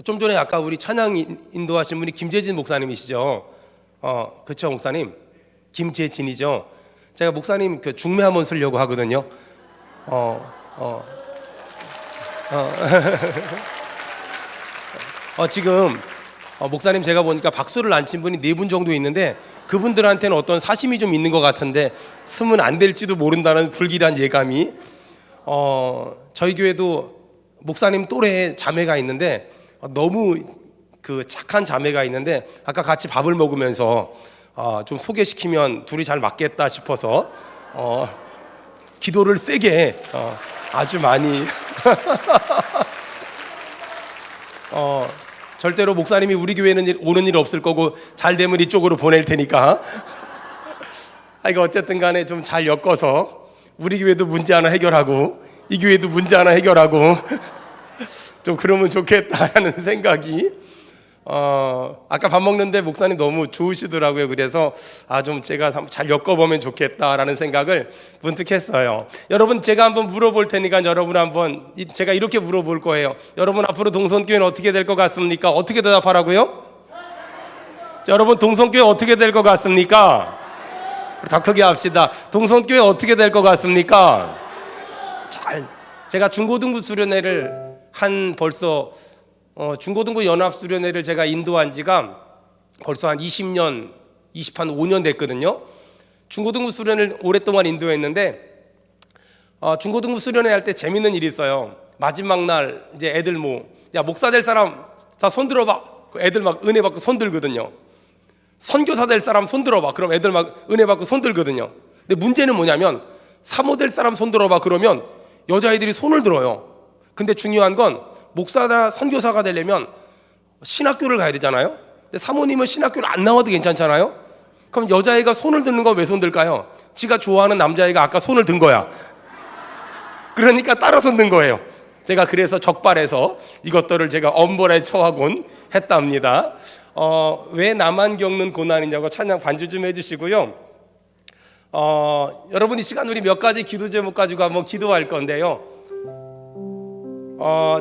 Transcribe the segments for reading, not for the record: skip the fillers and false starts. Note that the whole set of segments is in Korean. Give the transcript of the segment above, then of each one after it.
좀 전에 아까 우리 찬양 인도하신 분이 김재진 목사님이시죠? 그쵸, 목사님? 김재진이죠? 제가 목사님 그 중매 한번 쓰려고 하거든요. 지금 목사님 제가 보니까 박수를 안 친 분이 4분 정도 있는데 그분들한테는 어떤 사심이 좀 있는 것 같은데 쓰면 안 될지도 모른다는 불길한 예감이. 저희 교회도 목사님 또래 자매가 있는데 너무 그 착한 자매가 있는데 아까 같이 밥을 먹으면서 좀 소개시키면 둘이 잘 맞겠다 싶어서 기도를 세게 아주 많이 절대로 목사님이 우리 교회는 오는 일 없을 거고 잘 되면 이쪽으로 보낼 테니까 이거 어쨌든 간에 좀 잘 엮어서 우리 교회도 문제 하나 해결하고 이 교회도 문제 하나 해결하고 좀 그러면 좋겠다라는 생각이 아까 밥 먹는데 목사님 너무 좋으시더라고요. 그래서 좀 제가 잘 엮어보면 좋겠다라는 생각을 문득 했어요. 여러분, 제가 한번 물어볼 테니까 여러분 한번 제가 이렇게 물어볼 거예요. 여러분, 앞으로 동성교회는 어떻게 될 것 같습니까? 어떻게 대답하라고요? 여러분, 동성교회 어떻게 될 것 같습니까? 더 크게 합시다. 동성교회 어떻게 될 것 같습니까? 제가 중고등부 수련회를 벌써 중고등부 연합수련회를 제가 인도한 지가 벌써 한 20년, 25년 됐거든요. 중고등부 수련회를 오랫동안 인도했는데 중고등부 수련회 할 때 재밌는 일이 있어요. 마지막 날 이제 애들 야, 목사 될 사람 다 손 들어봐. 애들 막 은혜 받고 손 들거든요. 선교사 될 사람 손 들어봐. 그럼 애들 막 은혜 받고 손 들거든요. 근데 문제는 뭐냐면 사모 될 사람 손 들어봐. 그러면 여자애들이 손을 들어요. 근데 중요한 건 목사나 선교사가 되려면 신학교를 가야 되잖아요. 근데 사모님은 신학교를 안 나와도 괜찮잖아요. 그럼 여자애가 손을 드는 건 왜 손 들까요? 지가 좋아하는 남자애가 아까 손을 든 거야. 그러니까 따라 손 든 거예요. 제가 그래서 적발해서 이것들을 제가 엄벌에 처하곤 했답니다. 왜 나만 겪는 고난이냐고 찬양 반주 좀 해주시고요. 여러분, 이 시간 우리 몇 가지 기도 제목 가지고 한번 기도할 건데요.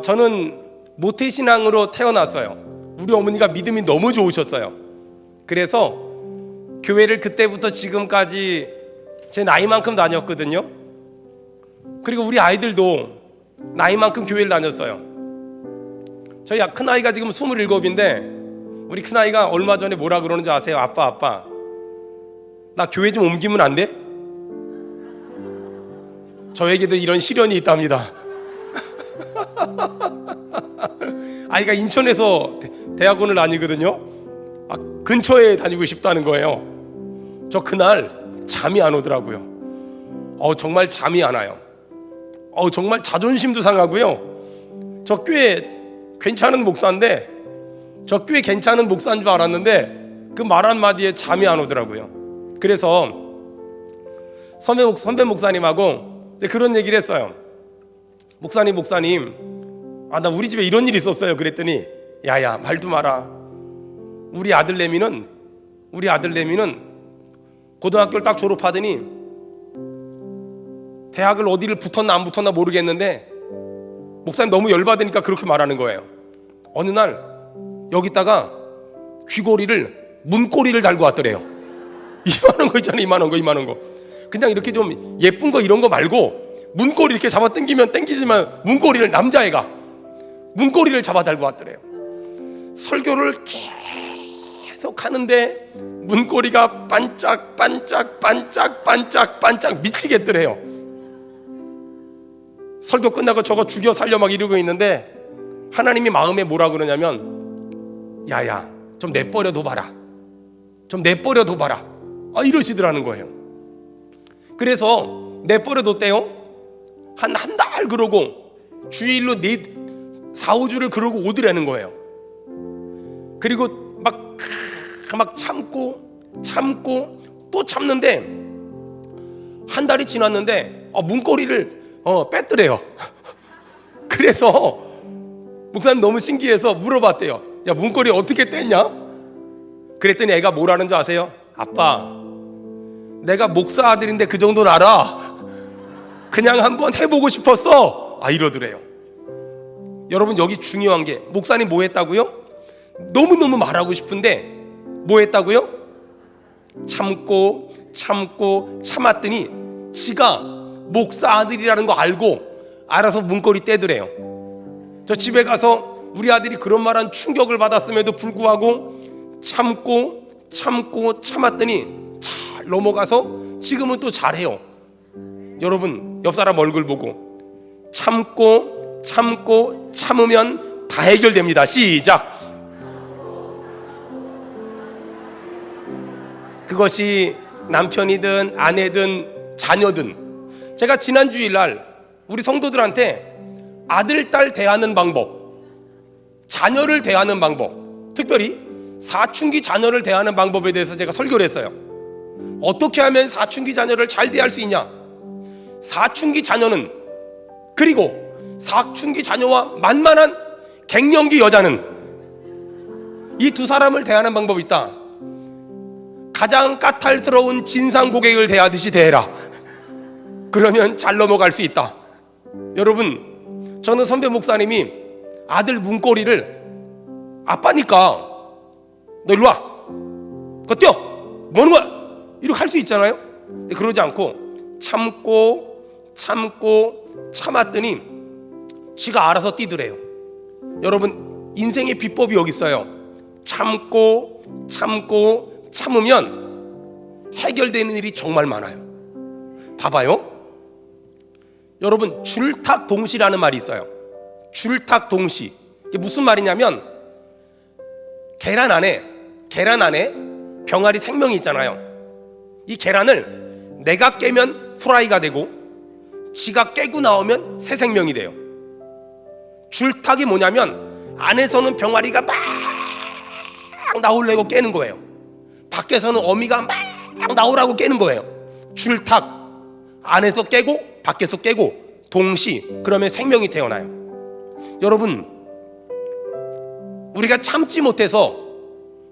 저는 모태신앙으로 태어났어요. 우리 어머니가 믿음이 너무 좋으셨어요. 그래서 교회를 그때부터 지금까지 제 나이만큼 다녔거든요. 그리고 우리 아이들도 나이만큼 교회를 다녔어요. 저희 큰아이가 지금 27인데 우리 큰아이가 얼마 전에 뭐라 그러는지 아세요? 아빠 나 교회 좀 옮기면 안 돼? 저에게도 이런 시련이 있답니다. 아이가 인천에서 대학원을 다니거든요. 근처에 다니고 싶다는 거예요. 저 그날 잠이 안 오더라고요. 정말 잠이 안 와요. 정말 자존심도 상하고요. 저 꽤 괜찮은 목사인데 저 꽤 괜찮은 목사인 줄 알았는데 그 말 한마디에 잠이 안 오더라고요. 그래서 선배 목사님하고 그런 얘기를 했어요. 목사님 나 우리 집에 이런 일이 있었어요. 그랬더니 야야, 말도 마라. 우리 아들내미는 고등학교를 딱 졸업하더니 대학을 어디를 붙었나 안 붙었나 모르겠는데 목사님 너무 열받으니까 그렇게 말하는 거예요. 어느 날 여기다가 문고리를 달고 왔더래요. 이만한 거 있잖아요. 이만한 거 그냥 이렇게 좀 예쁜 거 이런 거 말고 문고리 이렇게 잡아 당기면 당기지만 문고리를 남자애가 문고리를 잡아 달고 왔더래요. 설교를 계속 하는데 문고리가 반짝 미치겠더래요. 설교 끝나고 저거 죽여 살려 막 이러고 있는데 하나님이 마음에 뭐라 그러냐면 야야, 좀 내버려 둬봐라. 이러시더라는 거예요. 그래서 내버려 뒀대요. 한 달 그러고 주일로 4-5주를 그러고 오더라는 거예요. 그리고 막 참고 또 참는데 한 달이 지났는데 문고리를 뺐더래요. 그래서 목사님 너무 신기해서 물어봤대요. 야, 문고리 어떻게 뗐냐? 그랬더니 애가 뭐라는 줄 아세요? 아빠, 내가 목사 아들인데 그 정도는 알아. 그냥 한번 해보고 싶었어. 이러더래요. 여러분 여기 중요한 게, 목사님 뭐 했다고요? 너무너무 말하고 싶은데 뭐 했다고요? 참고 참았더니 지가 목사 아들이라는 거 알아서 문고리 떼더래요. 저 집에 가서 우리 아들이 그런 말한 충격을 받았음에도 불구하고 참았더니 잘 넘어가서 지금은 또 잘해요. 여러분 옆 사람 얼굴 보고 참으면 다 해결됩니다. 시작. 그것이 남편이든 아내든 자녀든. 제가 지난 주일날 우리 성도들한테 아들, 딸 대하는 방법, 자녀를 대하는 방법, 특별히 사춘기 자녀를 대하는 방법에 대해서 제가 설교를 했어요. 어떻게 하면 사춘기 자녀를 잘 대할 수 있냐? 사춘기 자녀는, 그리고 사춘기 자녀와 만만한 갱년기 여자는, 이 두 사람을 대하는 방법이 있다. 가장 까탈스러운 진상 고객을 대하듯이 대해라. 그러면 잘 넘어갈 수 있다. 여러분, 저는 선배 목사님이 아들 문고리를 아빠니까 너 일로 와, 거 뛰어, 뭐 하는 거야, 이렇게 할 수 있잖아요. 근데 그러지 않고 참았더니 지가 알아서 뛰더래요. 여러분 인생의 비법이 여기 있어요. 참으면 해결되는 일이 정말 많아요. 봐봐요. 여러분 줄탁동시라는 말이 있어요. 줄탁동시. 이게 무슨 말이냐면 계란 안에 병아리 생명이 있잖아요. 이 계란을 내가 깨면 후라이가 되고 지가 깨고 나오면 새 생명이 돼요. 줄탁이 뭐냐면 안에서는 병아리가 막 나오려고 깨는 거예요. 밖에서는 어미가 막 나오라고 깨는 거예요. 줄탁. 안에서 깨고 밖에서 깨고 동시. 그러면 생명이 태어나요. 여러분 우리가 참지 못해서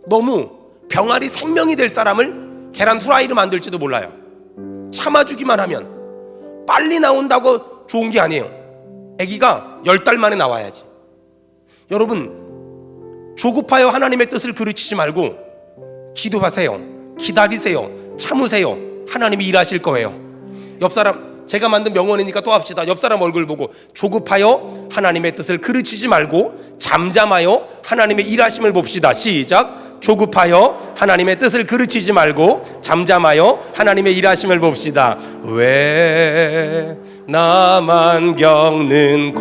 너무 병아리 생명이 될 사람을 계란 후라이로 만들지도 몰라요. 참아주기만 하면. 빨리 나온다고 좋은 게 아니에요. 아기가 10달 만에 나와야지. 여러분 조급하여 하나님의 뜻을 그르치지 말고 기도하세요. 기다리세요. 참으세요. 하나님이 일하실 거예요. 옆 사람, 제가 만든 명언이니까 또 합시다. 옆 사람 얼굴 보고 조급하여 하나님의 뜻을 그르치지 말고 잠잠하여 하나님의 일하심을 봅시다. 시작. 조급하여 하나님의 뜻을 그르치지 말고 잠잠하여 하나님의 일하심을 봅시다. 왜 나만 겪는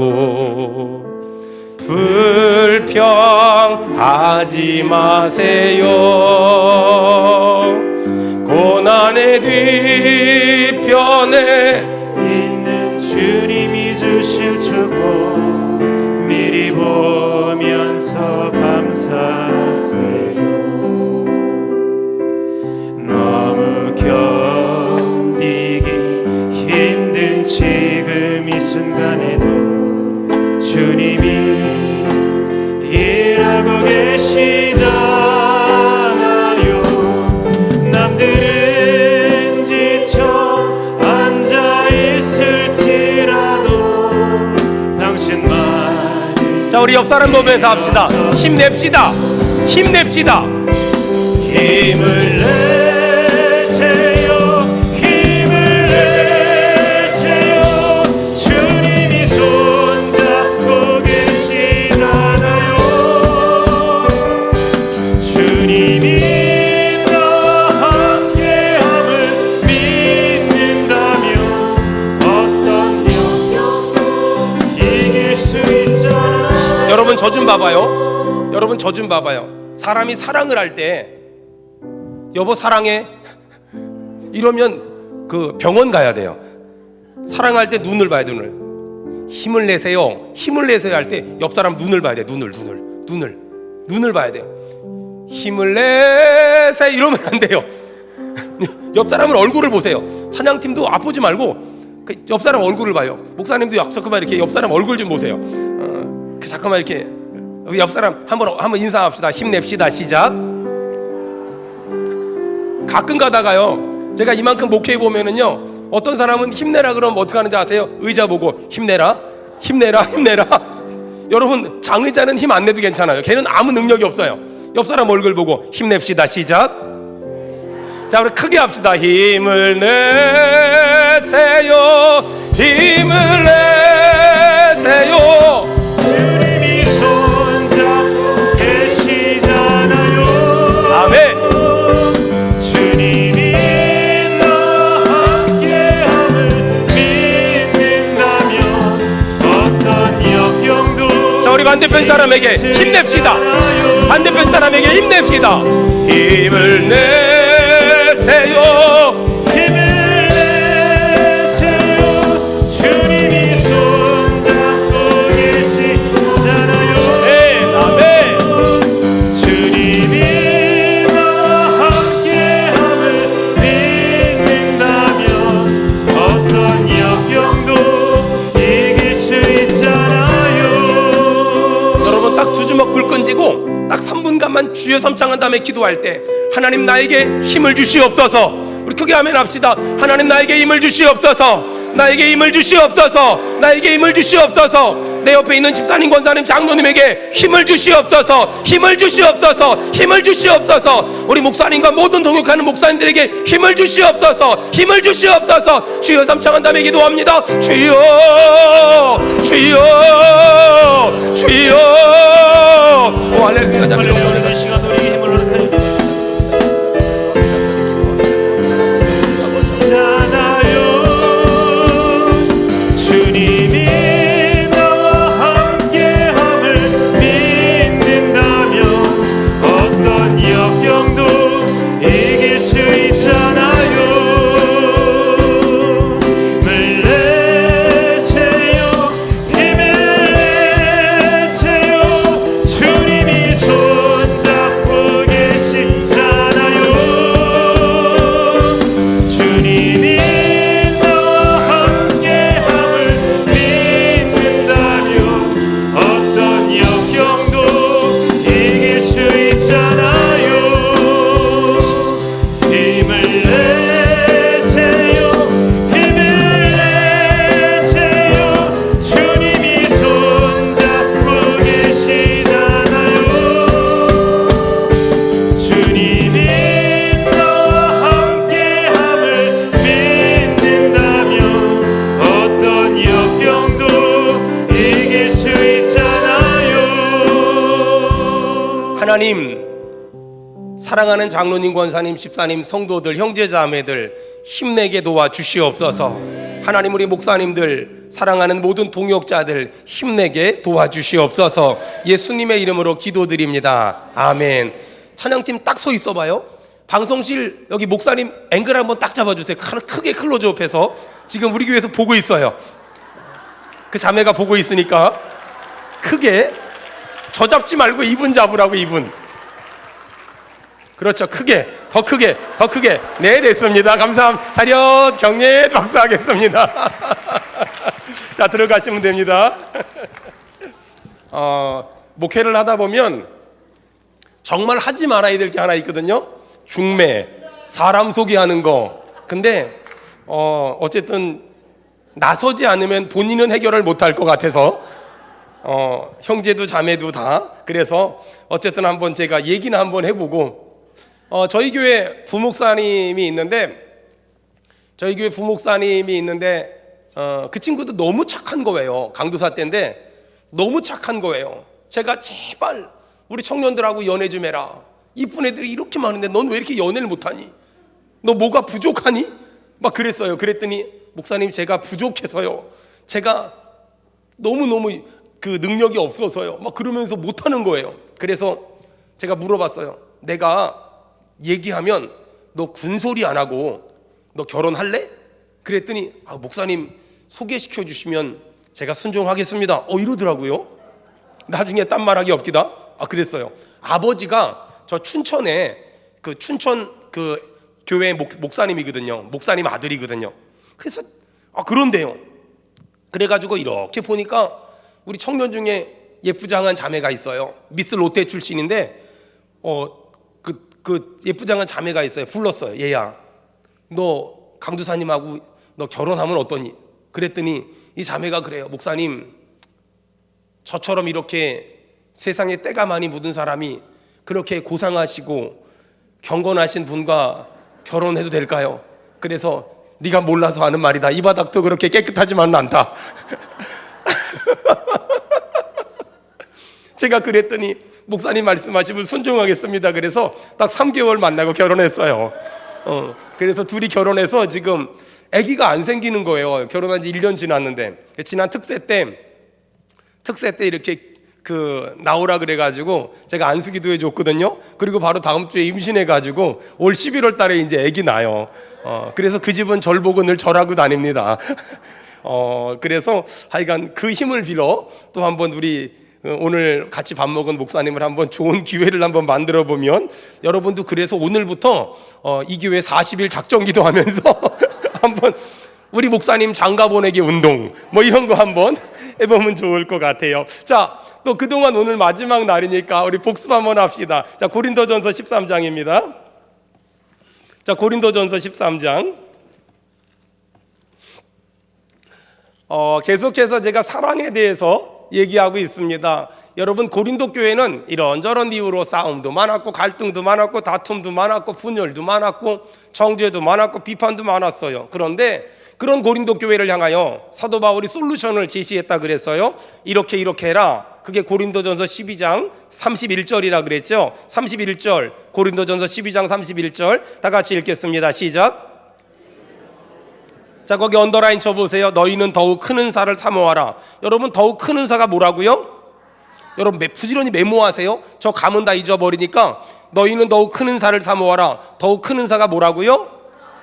고난이냐고 불평하지 마세요. 고난의 뒤편에 있는 주님이 주실 축복 미리 보면서 감사하세요. 너무 견디기 힘든 지금 이 순간에도 주님이 일하고 계시잖아요. 남들은 지쳐 앉아 있을지라도 당신만. 자, 우리 옆 사람 보면서 합시다. 힘냅시다. 힘냅시다. 힘을 내세요. 힘을 내세요. 주님이 손잡고 계시잖아요. 주님이 나와 함께함을 믿는다면 어떤 영역도 이길 수 있잖아요. 여러분 저 좀 봐봐요. 여러분 저 좀 봐봐요. 사람이 사랑을 할 때 여보 사랑해 이러면 그 병원 가야 돼요. 사랑할 때 눈을 봐야 돼. 힘을 내세요. 힘을 내세요 할 때 옆 사람 눈을 봐야 돼. 눈을 봐야 돼요. 힘을 내세요 이러면 안 돼요. 옆 사람은 얼굴을 보세요. 찬양팀도 아프지 말고 그 옆 사람 얼굴을 봐요. 목사님도 잠깐만 이렇게 옆 사람 얼굴 좀 보세요. 잠깐만 이렇게 우리 옆 사람 한번 인사합시다. 힘냅시다. 시작. 가끔 가다가요 제가 이만큼 목회해 보면은요 어떤 사람은 힘내라 그러면 어떻게 하는지 아세요? 의자 보고 힘내라 힘내라 힘내라. 여러분 장의자는 힘 안 내도 괜찮아요. 걔는 아무 능력이 없어요. 옆 사람 얼굴 보고 힘냅시다. 시작. 자 우리 크게 합시다. 힘을 내세요. 힘을 내세요. 주님이 손잡고 계시잖아요. 아멘. 주님이 나와 함께함을 믿는다면 어떤 역경도 자 우리 반대편 사람에게 힘냅시다. 반대편 사람에게 힘냅시다. 힘을 내세요. 힘을 내세요. 주님이 손잡고 계시잖아요. 아멘. 주님이 나와 함께함을 믿는다면 어떤 역경도 이길 수 있잖아요. 여러분 딱 두 주먹 불 끈지고 딱 3분간만 주여 삼창한 다음에 기도할 때 하나님 나에게 힘을 주시옵소서. 우리 크게 아멘 합시다. 하나님 나에게 힘을 주시옵소서. 나에게 힘을 주시옵소서. 나에게 힘을 주시옵소서. 내 옆에 있는 집사님, 권사님, 장로님에게 힘을 주시옵소서. 힘을 주시옵소서. 힘을 주시옵소서. 우리 목사님과 모든 동역하는 목사님들에게 힘을 주시옵소서. 힘을 주시옵소서. 주여 삼창한 다음에 기도합니다. 주여 주여 주여. 오 할렐루야. 할렐루야. 이 시간 우리 힘을 얻어요. 주님이 나와 함께함을 믿는다면 어떤 역경도 이길 수 있잖아요. 힘을 내세요. 힘을 내세요. 주님이 손잡고 계시잖아요. 주님이 하나님, 사랑하는 장로님, 권사님, 집사님, 성도들, 형제자매들 힘내게 도와주시옵소서. 하나님, 우리 목사님들, 사랑하는 모든 동역자들 힘내게 도와주시옵소서. 예수님의 이름으로 기도드립니다. 아멘. 찬양팀 딱 서 있어봐요. 방송실 여기 목사님 앵글 한번 딱 잡아주세요. 크게 클로즈업해서 지금 우리 교회에서 보고 있어요. 그 자매가 보고 있으니까 크게, 저 잡지 말고 이분 잡으라고. 이분. 그렇죠. 크게, 더 크게, 더 크게. 네, 됐습니다. 감사합니다. 차렷 경례 박수하겠습니다. 자, 들어가시면 됩니다. 목회를 하다 보면 정말 하지 말아야 될 게 하나 있거든요. 중매, 사람 소개하는 거. 근데 어쨌든 나서지 않으면 본인은 해결을 못할 것 같아서 형제도 자매도 다. 그래서 어쨌든 한번 제가 얘기는 한번 해보고, 저희 교회 부목사님이 있는데 그 친구도 너무 착한 거예요. 강도사 때인데 너무 착한 거예요. 제가 제발 우리 청년들하고 연애 좀 해라. 이쁜 애들이 이렇게 많은데 넌 왜 이렇게 연애를 못하니? 너 뭐가 부족하니? 막 그랬어요. 그랬더니 목사님, 제가 부족해서요. 제가 너무너무 그 능력이 없어서요. 막 그러면서 못하는 거예요. 그래서 제가 물어봤어요. 내가 얘기하면 너 군소리 안 하고 너 결혼할래? 그랬더니 목사님 소개시켜 주시면 제가 순종하겠습니다. 이러더라고요. 나중에 딴 말하기 없기다. 그랬어요. 아버지가 저 춘천에 그 춘천 그 교회 목사님이거든요. 목사님 아들이거든요. 그래서 그런데요. 그래가지고 이렇게 보니까 우리 청년 중에 예쁘장한 자매가 있어요. 미스 롯데 출신인데 그 예쁘장한 자매가 있어요. 불렀어요. 얘야, 너 강두사님하고 너 결혼하면 어떠니? 그랬더니 이 자매가 그래요. 목사님, 저처럼 이렇게 세상에 때가 많이 묻은 사람이 그렇게 고상하시고 경건하신 분과 결혼해도 될까요? 그래서 네가 몰라서 하는 말이다. 이 바닥도 그렇게 깨끗하지만은 않다. 제가 그랬더니 목사님 말씀하시면 순종하겠습니다. 그래서 딱 3개월 만나고 결혼했어요. 그래서 둘이 결혼해서 지금 아기가 안 생기는 거예요. 결혼한 지 1년 지났는데 지난 특세 때 이렇게 나오라 그래가지고 제가 안수기도 해줬거든요. 그리고 바로 다음 주에 임신해가지고 올 11월 달에 이제 아기 나요. 그래서 그 집은 절 보고 늘 절하고 다닙니다. 그래서 하여간 그 힘을 빌어 또 한번 우리 오늘 같이 밥 먹은 목사님을 한번 좋은 기회를 한번 만들어 보면 여러분도 그래서 오늘부터 이 교회 40일 작정기도 하면서 한번 우리 목사님 장가 보내기 운동 뭐 이런 거 한번 해보면 좋을 것 같아요. 자, 또 그동안 오늘 마지막 날이니까 우리 복습 한번 합시다. 자, 고린도전서 13장입니다. 자, 고린도전서 13장. 계속해서 제가 사랑에 대해서 얘기하고 있습니다. 여러분, 고린도 교회는 이런저런 이유로 싸움도 많았고 갈등도 많았고 다툼도 많았고 분열도 많았고 정죄도 많았고 비판도 많았어요. 그런데 그런 고린도 교회를 향하여 사도 바울이 솔루션을 제시했다 그랬어요. 이렇게 해라. 그게 고린도전서 12장 31절이라 그랬죠. 31절, 고린도전서 12장 31절 다 같이 읽겠습니다. 시작. 자, 거기 언더라인 쳐보세요. 너희는 더욱 큰 은사를 사모하라. 여러분, 더욱 큰 은사가 뭐라고요? 여러분, 부지런히 메모하세요. 저 감은 다 잊어버리니까. 너희는 더욱 큰 은사를 사모하라. 더욱 큰 은사가 뭐라고요?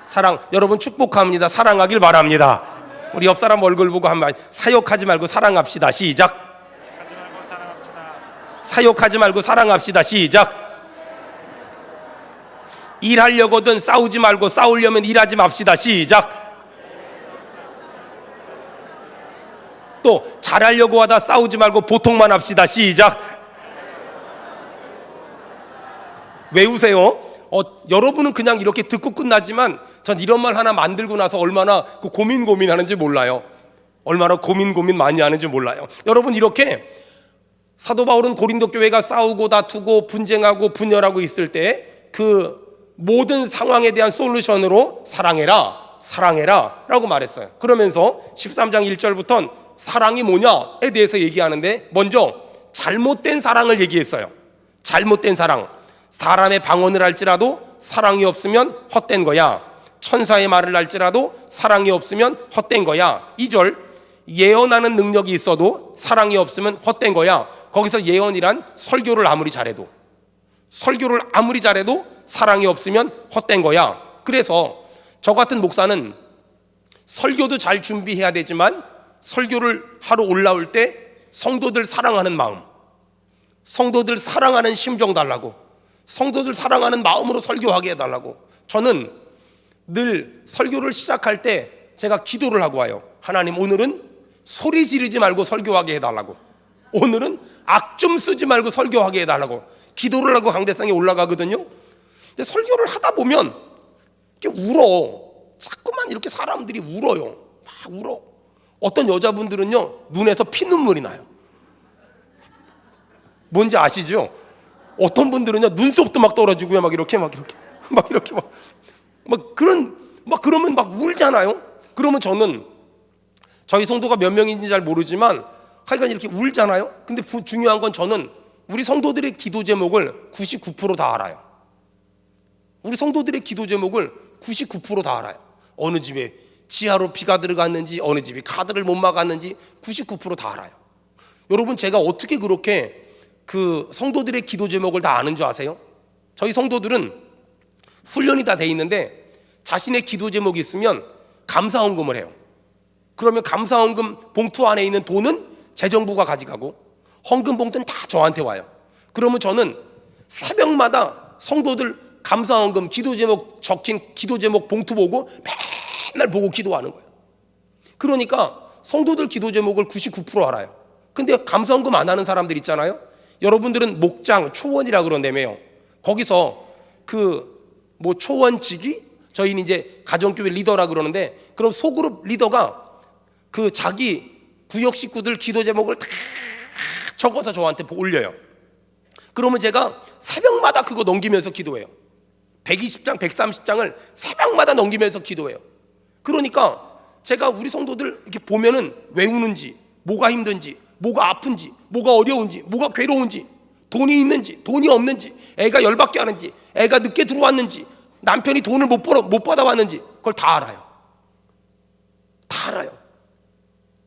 사랑. 여러분, 축복합니다. 사랑하길 바랍니다. 우리 옆 사람 얼굴 보고 한번 사욕하지 말고 사랑합시다. 시작. 사욕하지 말고 사랑합시다. 시작. 일하려거든 싸우지 말고 싸우려면 일하지 맙시다. 시작. 또 잘하려고 하다 싸우지 말고 보통만 합시다. 시작. 왜 우세요? 여러분은 그냥 이렇게 듣고 끝나지만 전 이런 말 하나 만들고 나서 얼마나 고민하는지 몰라요. 얼마나 고민 많이 하는지 몰라요. 여러분, 이렇게 사도 바울은 고린도 교회가 싸우고 다투고 분쟁하고 분열하고 있을 때 그 모든 상황에 대한 솔루션으로 사랑해라 라고 말했어요. 그러면서 13장 1절부터는 사랑이 뭐냐에 대해서 얘기하는데 먼저 잘못된 사랑을 얘기했어요. 잘못된 사랑. 사람의 방언을 할지라도 사랑이 없으면 헛된 거야. 천사의 말을 할지라도 사랑이 없으면 헛된 거야. 2절, 예언하는 능력이 있어도 사랑이 없으면 헛된 거야. 거기서 예언이란 설교를 아무리 잘해도 사랑이 없으면 헛된 거야. 그래서 저 같은 목사는 설교도 잘 준비해야 되지만 설교를 하러 올라올 때 성도들 사랑하는 마음, 성도들 사랑하는 심정 달라고, 성도들 사랑하는 마음으로 설교하게 해달라고. 저는 늘 설교를 시작할 때 제가 기도를 하고 와요. 하나님, 오늘은 소리 지르지 말고 설교하게 해달라고. 오늘은 악 좀 쓰지 말고 설교하게 해달라고 기도를 하고 강대상에 올라가거든요. 근데 설교를 하다 보면 이렇게 울어. 자꾸만 이렇게 사람들이 울어요. 막 울어. 어떤 여자분들은요, 눈에서 피눈물이 나요. 뭔지 아시죠? 어떤 분들은요, 눈썹도 막 떨어지고요, 그러면 막 울잖아요. 그러면 저는 저희 성도가 몇 명인지 잘 모르지만 하여간 이렇게 울잖아요. 근데 중요한 건 저는 우리 성도들의 기도 제목을 99% 다 알아요. 우리 성도들의 기도 제목을 99% 다 알아요. 어느 집에 지하로 피가 들어갔는지, 어느 집이 카드를 못 막았는지 99% 다 알아요. 여러분, 제가 어떻게 그렇게 그 성도들의 기도 제목을 다 아는 줄 아세요? 저희 성도들은 훈련이 다 돼 있는데 자신의 기도 제목이 있으면 감사헌금을 해요. 그러면 감사헌금 봉투 안에 있는 돈은 재정부가 가져가고 헌금 봉투는 다 저한테 와요. 그러면 저는 새벽마다 성도들 감사헌금 기도 제목 적힌 기도 제목 봉투 보고 맨날 보고 기도하는 거예요. 그러니까 성도들 기도 제목을 99% 알아요. 근데 감사헌금 안 하는 사람들 있잖아요. 여러분들은 목장 초원이라 그런다며요. 거기서 초원지기, 저희는 이제 가정교회 리더라 그러는데, 그럼 소그룹 리더가 그 자기 구역 식구들 기도 제목을 다 적어서 저한테 올려요. 그러면 제가 새벽마다 그거 넘기면서 기도해요. 120장, 130장을 새벽마다 넘기면서 기도해요. 그러니까 제가 우리 성도들 이렇게 보면은 왜 우는지, 뭐가 힘든지, 뭐가 아픈지, 뭐가 어려운지, 뭐가 괴로운지, 돈이 있는지, 돈이 없는지, 애가 열받게 하는지, 애가 늦게 들어왔는지, 남편이 돈을 못 받아왔는지, 그걸 다 알아요. 다 알아요.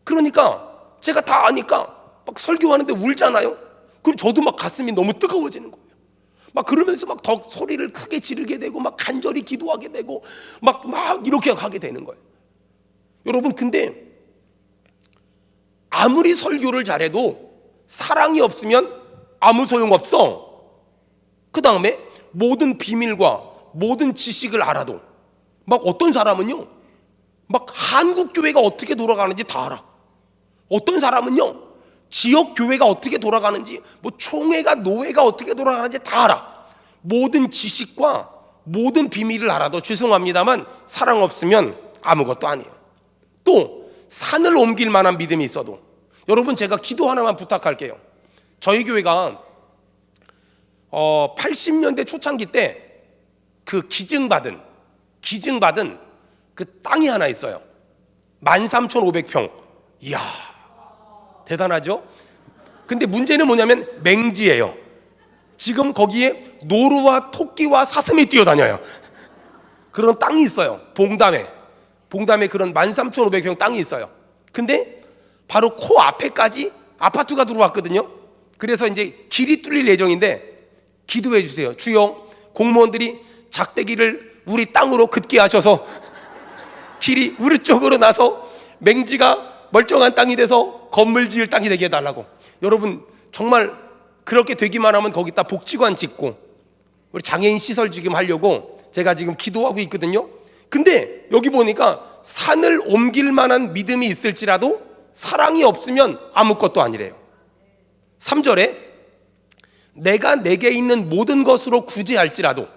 그러니까 제가 다 아니까 막 설교하는데 울잖아요. 그럼 저도 막 가슴이 너무 뜨거워지는 거예요. 막 그러면서 막 더 소리를 크게 지르게 되고, 막 간절히 기도하게 되고, 막 이렇게 하게 되는 거예요. 여러분, 근데 아무리 설교를 잘해도 사랑이 없으면 아무 소용없어. 그 다음에 모든 비밀과 모든 지식을 알아도, 막 어떤 사람은요, 막 한국교회가 어떻게 돌아가는지 다 알아. 어떤 사람은요, 지역교회가 어떻게 돌아가는지, 뭐 총회가 노회가 어떻게 돌아가는지 다 알아. 모든 지식과 모든 비밀을 알아도 죄송합니다만 사랑 없으면 아무것도 아니에요. 또 산을 옮길 만한 믿음이 있어도, 여러분 제가 기도 하나만 부탁할게요. 저희 교회가 80년대 초창기 때 그 기증받은 그 땅이 하나 있어요. 13,500평. 이야, 대단하죠? 근데 문제는 뭐냐면 맹지예요. 지금 거기에 노루와 토끼와 사슴이 뛰어다녀요. 그런 땅이 있어요. 봉담에 그런 13,500평 땅이 있어요. 근데 바로 코 앞에까지 아파트가 들어왔거든요. 그래서 이제 길이 뚫릴 예정인데 기도해 주세요. 주여, 공무원들이 작대기를 우리 땅으로 긋게 하셔서 길이 우리 쪽으로 나서 맹지가 멀쩡한 땅이 돼서 건물 지을 땅이 되게 해달라고. 여러분, 정말 그렇게 되기만 하면 거기다 복지관 짓고 우리 장애인 시설 지금 하려고 제가 지금 기도하고 있거든요. 근데 여기 보니까 산을 옮길 만한 믿음이 있을지라도 사랑이 없으면 아무것도 아니래요. 3절에 내가 내게 있는 모든 것으로 구제할지라도,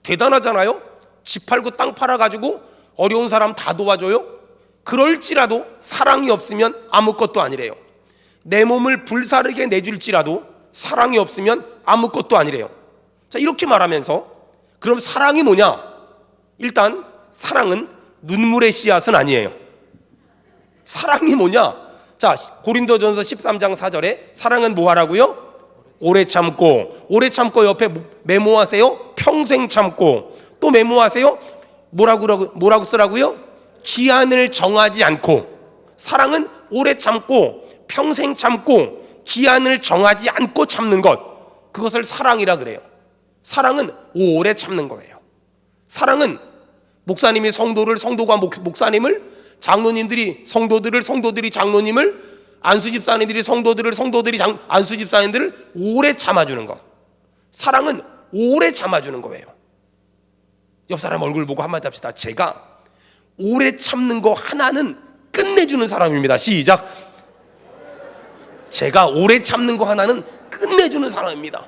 대단하잖아요. 집 팔고 땅 팔아가지고 어려운 사람 다 도와줘요. 그럴지라도 사랑이 없으면 아무것도 아니래요. 내 몸을 불사르게 내줄지라도 사랑이 없으면 아무것도 아니래요. 자, 이렇게 말하면서 그럼 사랑이 뭐냐? 일단 사랑은 눈물의 씨앗은 아니에요. 사랑이 뭐냐? 자, 고린도전서 13장 4절에 사랑은 뭐 하라고요? 오래 참고 옆에 메모하세요. 평생 참고. 또 메모하세요. 뭐라고 쓰라고요? 기한을 정하지 않고. 사랑은 오래 참고 평생 참고 기한을 정하지 않고 참는 것, 그것을 사랑이라 그래요. 사랑은 오래 참는 거예요. 사랑은 목사님이 성도가 목사님을, 장로님들이 성도들이 장로님을, 안수집사님들이 성도들이 안수집사님들을 오래 참아주는 것. 사랑은 오래 참아주는 거예요. 옆 사람 얼굴 보고 한마디 합시다. 제가 오래 참는 거 하나는 끝내주는 사람입니다. 시작. 제가 오래 참는 거 하나는 끝내주는 사람입니다.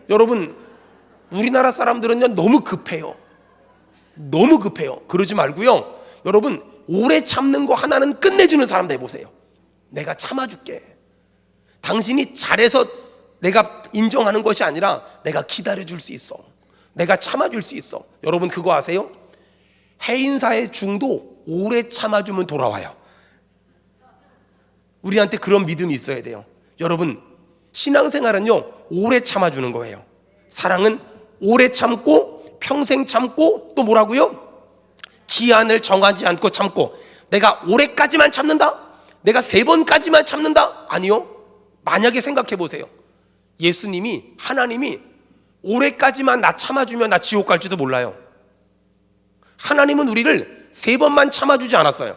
여러분, 우리나라 사람들은요 너무 급해요. 그러지 말고요, 여러분, 오래 참는 거 하나는 끝내주는 사람 해보세요. 내가 참아줄게. 당신이 잘해서 내가 인정하는 것이 아니라 내가 기다려줄 수 있어. 내가 참아줄 수 있어. 여러분, 그거 아세요? 해인사의 중도 오래 참아주면 돌아와요. 우리한테 그런 믿음이 있어야 돼요. 여러분, 신앙생활은요 오래 참아주는 거예요. 사랑은 오래 참고 평생 참고, 또 뭐라고요? 기한을 정하지 않고 참고. 내가 올해까지만 참는다? 내가 3번까지만 참는다? 아니요. 만약에 생각해 보세요. 예수님이, 하나님이 올해까지만 나 참아주면 나 지옥 갈지도 몰라요. 하나님은 우리를 3번만 참아주지 않았어요.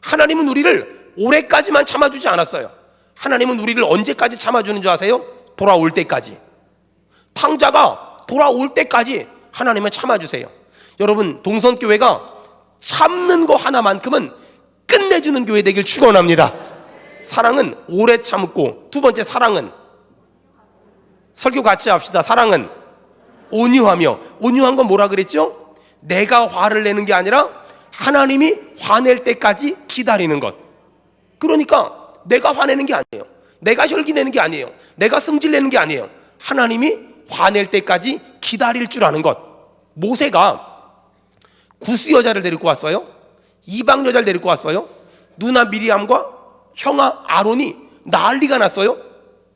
하나님은 우리를 올해까지만 참아주지 않았어요. 하나님은 우리를 언제까지 참아주는 줄 아세요? 돌아올 때까지. 탕자가 돌아올 때까지 하나님은 참아주세요. 여러분, 동선교회가 참는 거 하나만큼은 끝내주는 교회 되길 축원합니다. 사랑은 오래 참고, 두 번째, 사랑은, 설교 같이 합시다. 사랑은 온유하며. 온유한 건 뭐라 그랬죠? 내가 화를 내는 게 아니라 하나님이 화낼 때까지 기다리는 것. 그러니까 내가 화내는 게 아니에요. 내가 혈기 내는 게 아니에요. 내가 승질 내는 게 아니에요. 하나님이 화낼 때까지 기다릴 줄 아는 것. 모세가 구스 여자를 데리고 왔어요. 이방 여자를 데리고 왔어요. 누나 미리암과 형아 아론이 난리가 났어요.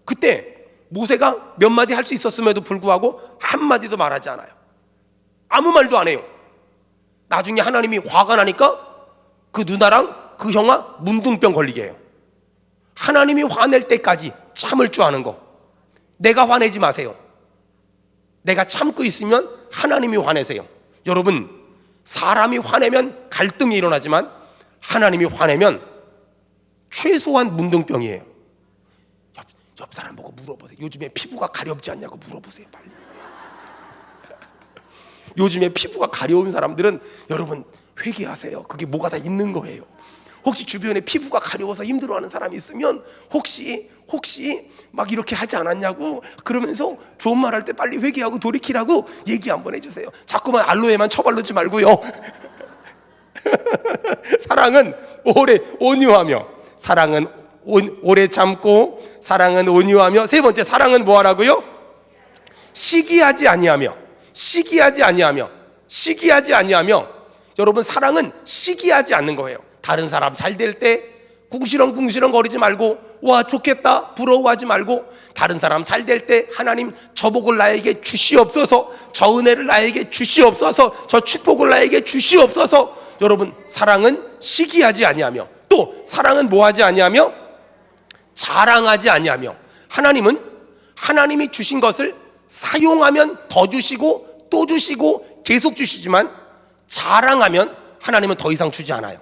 그때 모세가 몇 마디 할 수 있었음에도 불구하고 한마디도 말하지 않아요. 아무 말도 안 해요. 나중에 하나님이 화가 나니까 그 누나랑 그 형아 문둥병 걸리게 해요. 하나님이 화낼 때까지 참을 줄 아는 거. 내가 화내지 마세요. 내가 참고 있으면 하나님이 화내세요. 여러분, 사람이 화내면 갈등이 일어나지만 하나님이 화내면 최소한 문둥병이에요. 옆 사람 보고 물어보세요. 요즘에 피부가 가렵지 않냐고 물어보세요, 빨리. 요즘에 피부가 가려운 사람들은 여러분 회개하세요. 그게 뭐가 다 있는 거예요. 혹시 주변에 피부가 가려워서 힘들어하는 사람이 있으면 혹시 막 이렇게 하지 않았냐고 그러면서 좋은 말 할 때 빨리 회개하고 돌이키라고 얘기 한번 해주세요. 자꾸만 알로에만 처바르지 말고요. 사랑은 오래 온유하며, 사랑은 오래 참고, 사랑은 온유하며, 세 번째 사랑은 뭐 하라고요? 시기하지 아니하며. 여러분, 사랑은 시기하지 않는 거예요. 다른 사람 잘 될 때 궁시렁궁시렁 거리지 말고 와 좋겠다 부러워하지 말고, 다른 사람 잘 될 때 하나님 저 복을 나에게 주시옵소서, 저 은혜를 나에게 주시옵소서, 저 축복을 나에게 주시옵소서. 여러분, 사랑은 시기하지 아니하며, 또 사랑은 뭐하지 아니하며? 자랑하지 아니하며. 하나님은 하나님이 주신 것을 사용하면 더 주시고 또 주시고 계속 주시지만, 자랑하면 하나님은 더 이상 주지 않아요.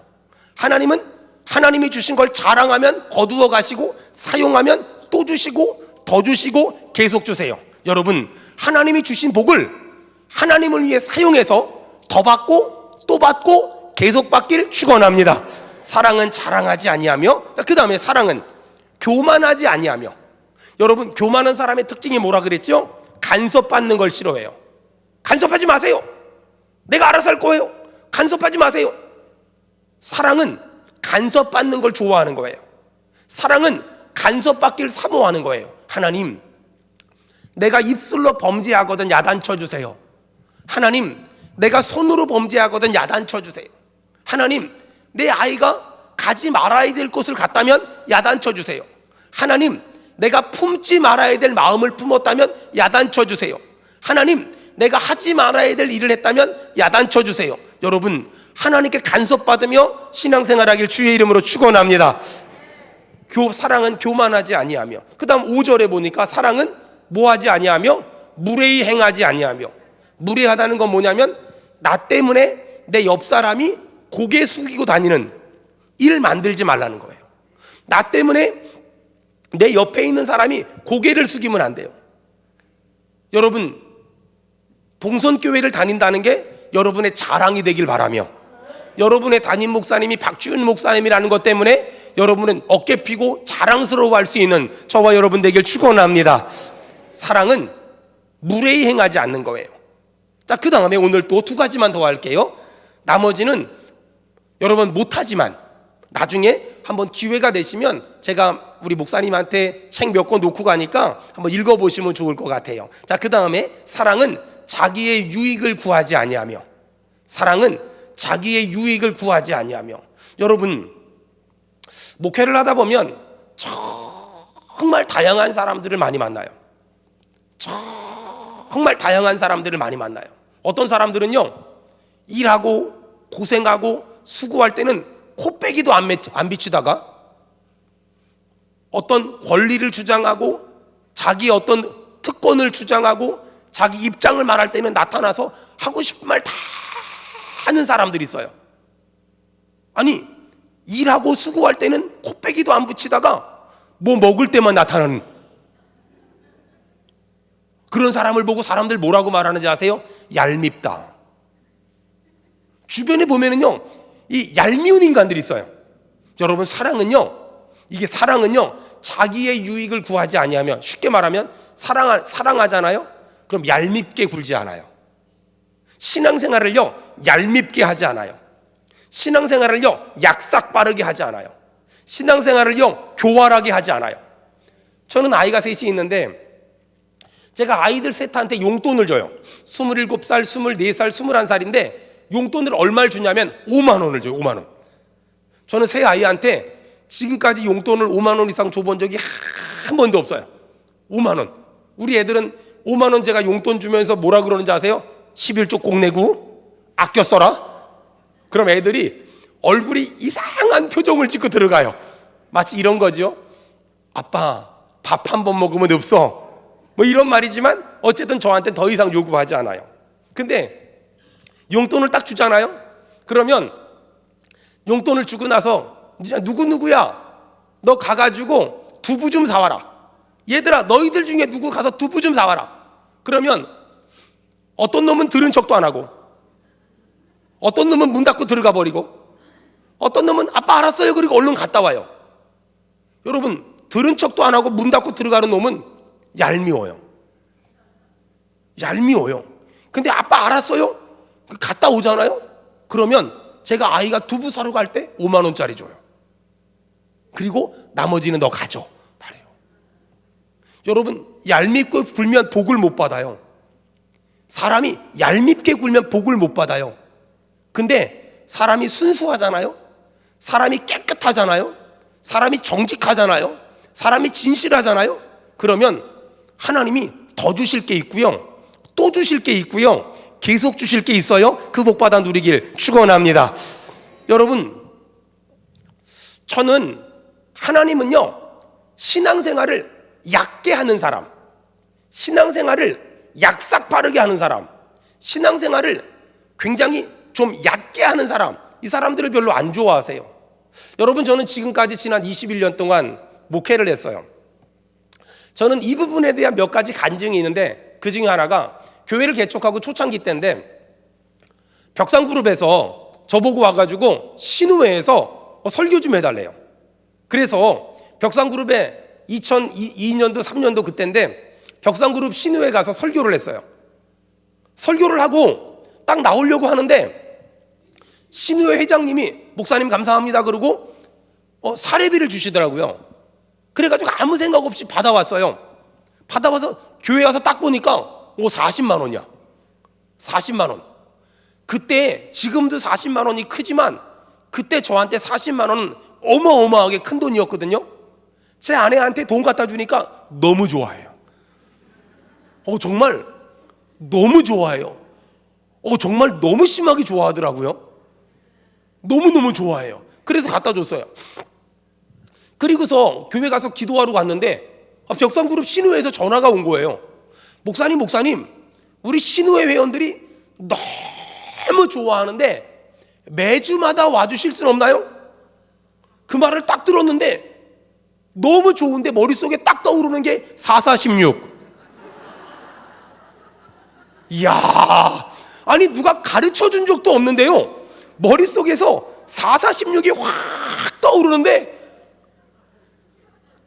하나님은 하나님이 주신 걸 자랑하면 거두어 가시고, 사용하면 또 주시고 더 주시고 계속 주세요. 여러분, 하나님이 주신 복을 하나님을 위해 사용해서 더 받고 또 받고 계속 받길 축원합니다. 사랑은 자랑하지 아니하며, 그 다음에 사랑은 교만하지 아니하며. 여러분, 교만한 사람의 특징이 뭐라 그랬죠? 간섭받는 걸 싫어해요. 간섭하지 마세요. 내가 알아서 할 거예요. 간섭하지 마세요. 사랑은 간섭받는 걸 좋아하는 거예요. 사랑은 간섭받기를 사모하는 거예요. 하나님, 내가 입술로 범죄하거든 야단쳐 주세요. 하나님, 내가 손으로 범죄하거든 야단쳐 주세요. 하나님, 내 아이가 가지 말아야 될 곳을 갔다면 야단쳐 주세요. 하나님, 내가 품지 말아야 될 마음을 품었다면 야단쳐 주세요. 하나님, 내가 하지 말아야 될 일을 했다면 야단쳐 주세요. 여러분, 하나님께 간섭받으며 신앙생활하길 주의 이름으로 축원합니다. 사랑은 교만하지 아니하며. 그 다음 5절에 보니까 사랑은 뭐하지 아니하며? 무례히 행하지 아니하며. 무례하다는 건 뭐냐면, 나 때문에 내 옆 사람이 고개 숙이고 다니는 일 만들지 말라는 거예요. 나 때문에 내 옆에 있는 사람이 고개를 숙이면 안 돼요. 여러분, 동선교회를 다닌다는 게 여러분의 자랑이 되길 바라며, 여러분의 담임 목사님이 박주윤 목사님이라는 것 때문에 여러분은 어깨 피고 자랑스러워할 수 있는 저와 여러분 되길 축원합니다. 사랑은 무례히 행하지 않는 거예요. 자, 그 다음에 오늘 또 두 가지만 더 할게요. 나머지는 여러분 못하지만 나중에 한번 기회가 되시면 제가 우리 목사님한테 책 몇 권 놓고 가니까 한번 읽어보시면 좋을 것 같아요. 자, 그 다음에 사랑은 자기의 유익을 구하지 아니하며. 사랑은 자기의 유익을 구하지 아니하며. 여러분, 목회를 하다 보면 정말 다양한 사람들을 많이 만나요. 정말 다양한 사람들을 많이 만나요. 어떤 사람들은요, 일하고 고생하고 수고할 때는 코빼기도 안 비치다가 어떤 권리를 주장하고 자기 어떤 특권을 주장하고 자기 입장을 말할 때는 나타나서 하고 싶은 말 다 하는 사람들이 있어요. 아니, 일하고 수고할 때는 코빼기도 안 붙이다가 뭐 먹을 때만 나타나는 그런 사람을 보고 사람들 뭐라고 말하는지 아세요? 얄밉다. 주변에 보면은요, 이 얄미운 인간들이 있어요. 여러분, 사랑은요, 자기의 유익을 구하지 아니하면, 쉽게 말하면 사랑하잖아요. 그럼 얄밉게 굴지 않아요. 신앙생활을요, 얄밉게 하지 않아요. 신앙생활을요, 약삭 빠르게 하지 않아요. 신앙생활을요, 교활하게 하지 않아요. 저는 아이가 셋이 있는데 제가 아이들 셋한테 용돈을 줘요. 27살, 24살, 21살인데 용돈을 얼마를 주냐면 5만 원을 줘요. 5만 원. 저는 세 아이한테 지금까지 용돈을 5만 원 이상 줘본 적이 한 번도 없어요. 5만 원. 우리 애들은 5만 원 제가 용돈 주면서 뭐라 그러는지 아세요? 11조 꼭 내고 아껴 써라. 그럼 애들이 얼굴이 이상한 표정을 짓고 들어가요. 마치 이런 거죠. 아빠 밥 한 번 먹으면 없어. 뭐 이런 말이지만 어쨌든 저한테 더 이상 요구하지 않아요. 근데 용돈을 딱 주잖아요. 그러면 용돈을 주고 나서 누구야 너 가가지고 두부 좀 사와라. 얘들아 너희들 중에 누구 가서 두부 좀 사와라. 그러면 어떤 놈은 들은 척도 안 하고 어떤 놈은 문 닫고 들어가 버리고 어떤 놈은 아빠 알았어요 그리고 얼른 갔다 와요. 여러분 들은 척도 안 하고 문 닫고 들어가는 놈은 얄미워요. 얄미워요. 근데 아빠 알았어요? 갔다 오잖아요? 그러면 제가 아이가 두부 사러 갈 때 5만 원짜리 줘요. 그리고 나머지는 너 가져. 말해요. 여러분 얄밉고 굴면 복을 못 받아요. 사람이 얄밉게 굴면 복을 못 받아요. 근데 사람이 순수하잖아요. 사람이 깨끗하잖아요. 사람이 정직하잖아요. 사람이 진실하잖아요. 그러면 하나님이 더 주실 게 있고요. 또 주실 게 있고요. 계속 주실 게 있어요. 그 복 받아 누리길 축원합니다. 여러분 저는 하나님은요 신앙생활을 얕게 하는 사람, 신앙생활을 약삭 빠르게 하는 사람, 신앙생활을 굉장히 좀 얕게 하는 사람, 이 사람들을 별로 안 좋아하세요. 여러분 저는 지금까지 지난 21년 동안 목회를 했어요. 저는 이 부분에 대한 몇 가지 간증이 있는데 그 중에 하나가 교회를 개척하고 초창기 때인데 벽산그룹에서 저보고 와가지고 신우회에서 설교 좀 해달래요. 그래서 벽산그룹에 2002년도 3년도 그때인데 벽산그룹 신우회 가서 설교를 했어요. 설교를 하고 딱 나오려고 하는데 신우회 회장님이 목사님 감사합니다 그러고 사례비를 주시더라고요. 그래가지고 아무 생각 없이 받아왔어요. 받아와서 교회 와서 딱 보니까 40만 원이야. 40만 원. 그때 지금도 40만 원이 크지만 그때 저한테 40만 원은 어마어마하게 큰 돈이었거든요. 제 아내한테 돈 갖다 주니까 너무 좋아해요. 정말 너무 좋아해요. 정말 너무 심하게 좋아하더라고요. 너무너무 좋아해요. 그래서 갖다 줬어요. 그리고서 교회 가서 기도하러 갔는데 벽산그룹 신우회에서 전화가 온 거예요. 목사님 우리 신우회 회원들이 너무 좋아하는데 매주마다 와주실 수는 없나요? 그 말을 딱 들었는데 너무 좋은데 머릿속에 딱 떠오르는 게 4416. 이야, 아니 누가 가르쳐준 적도 없는데요 머릿속에서 4416이 확 떠오르는데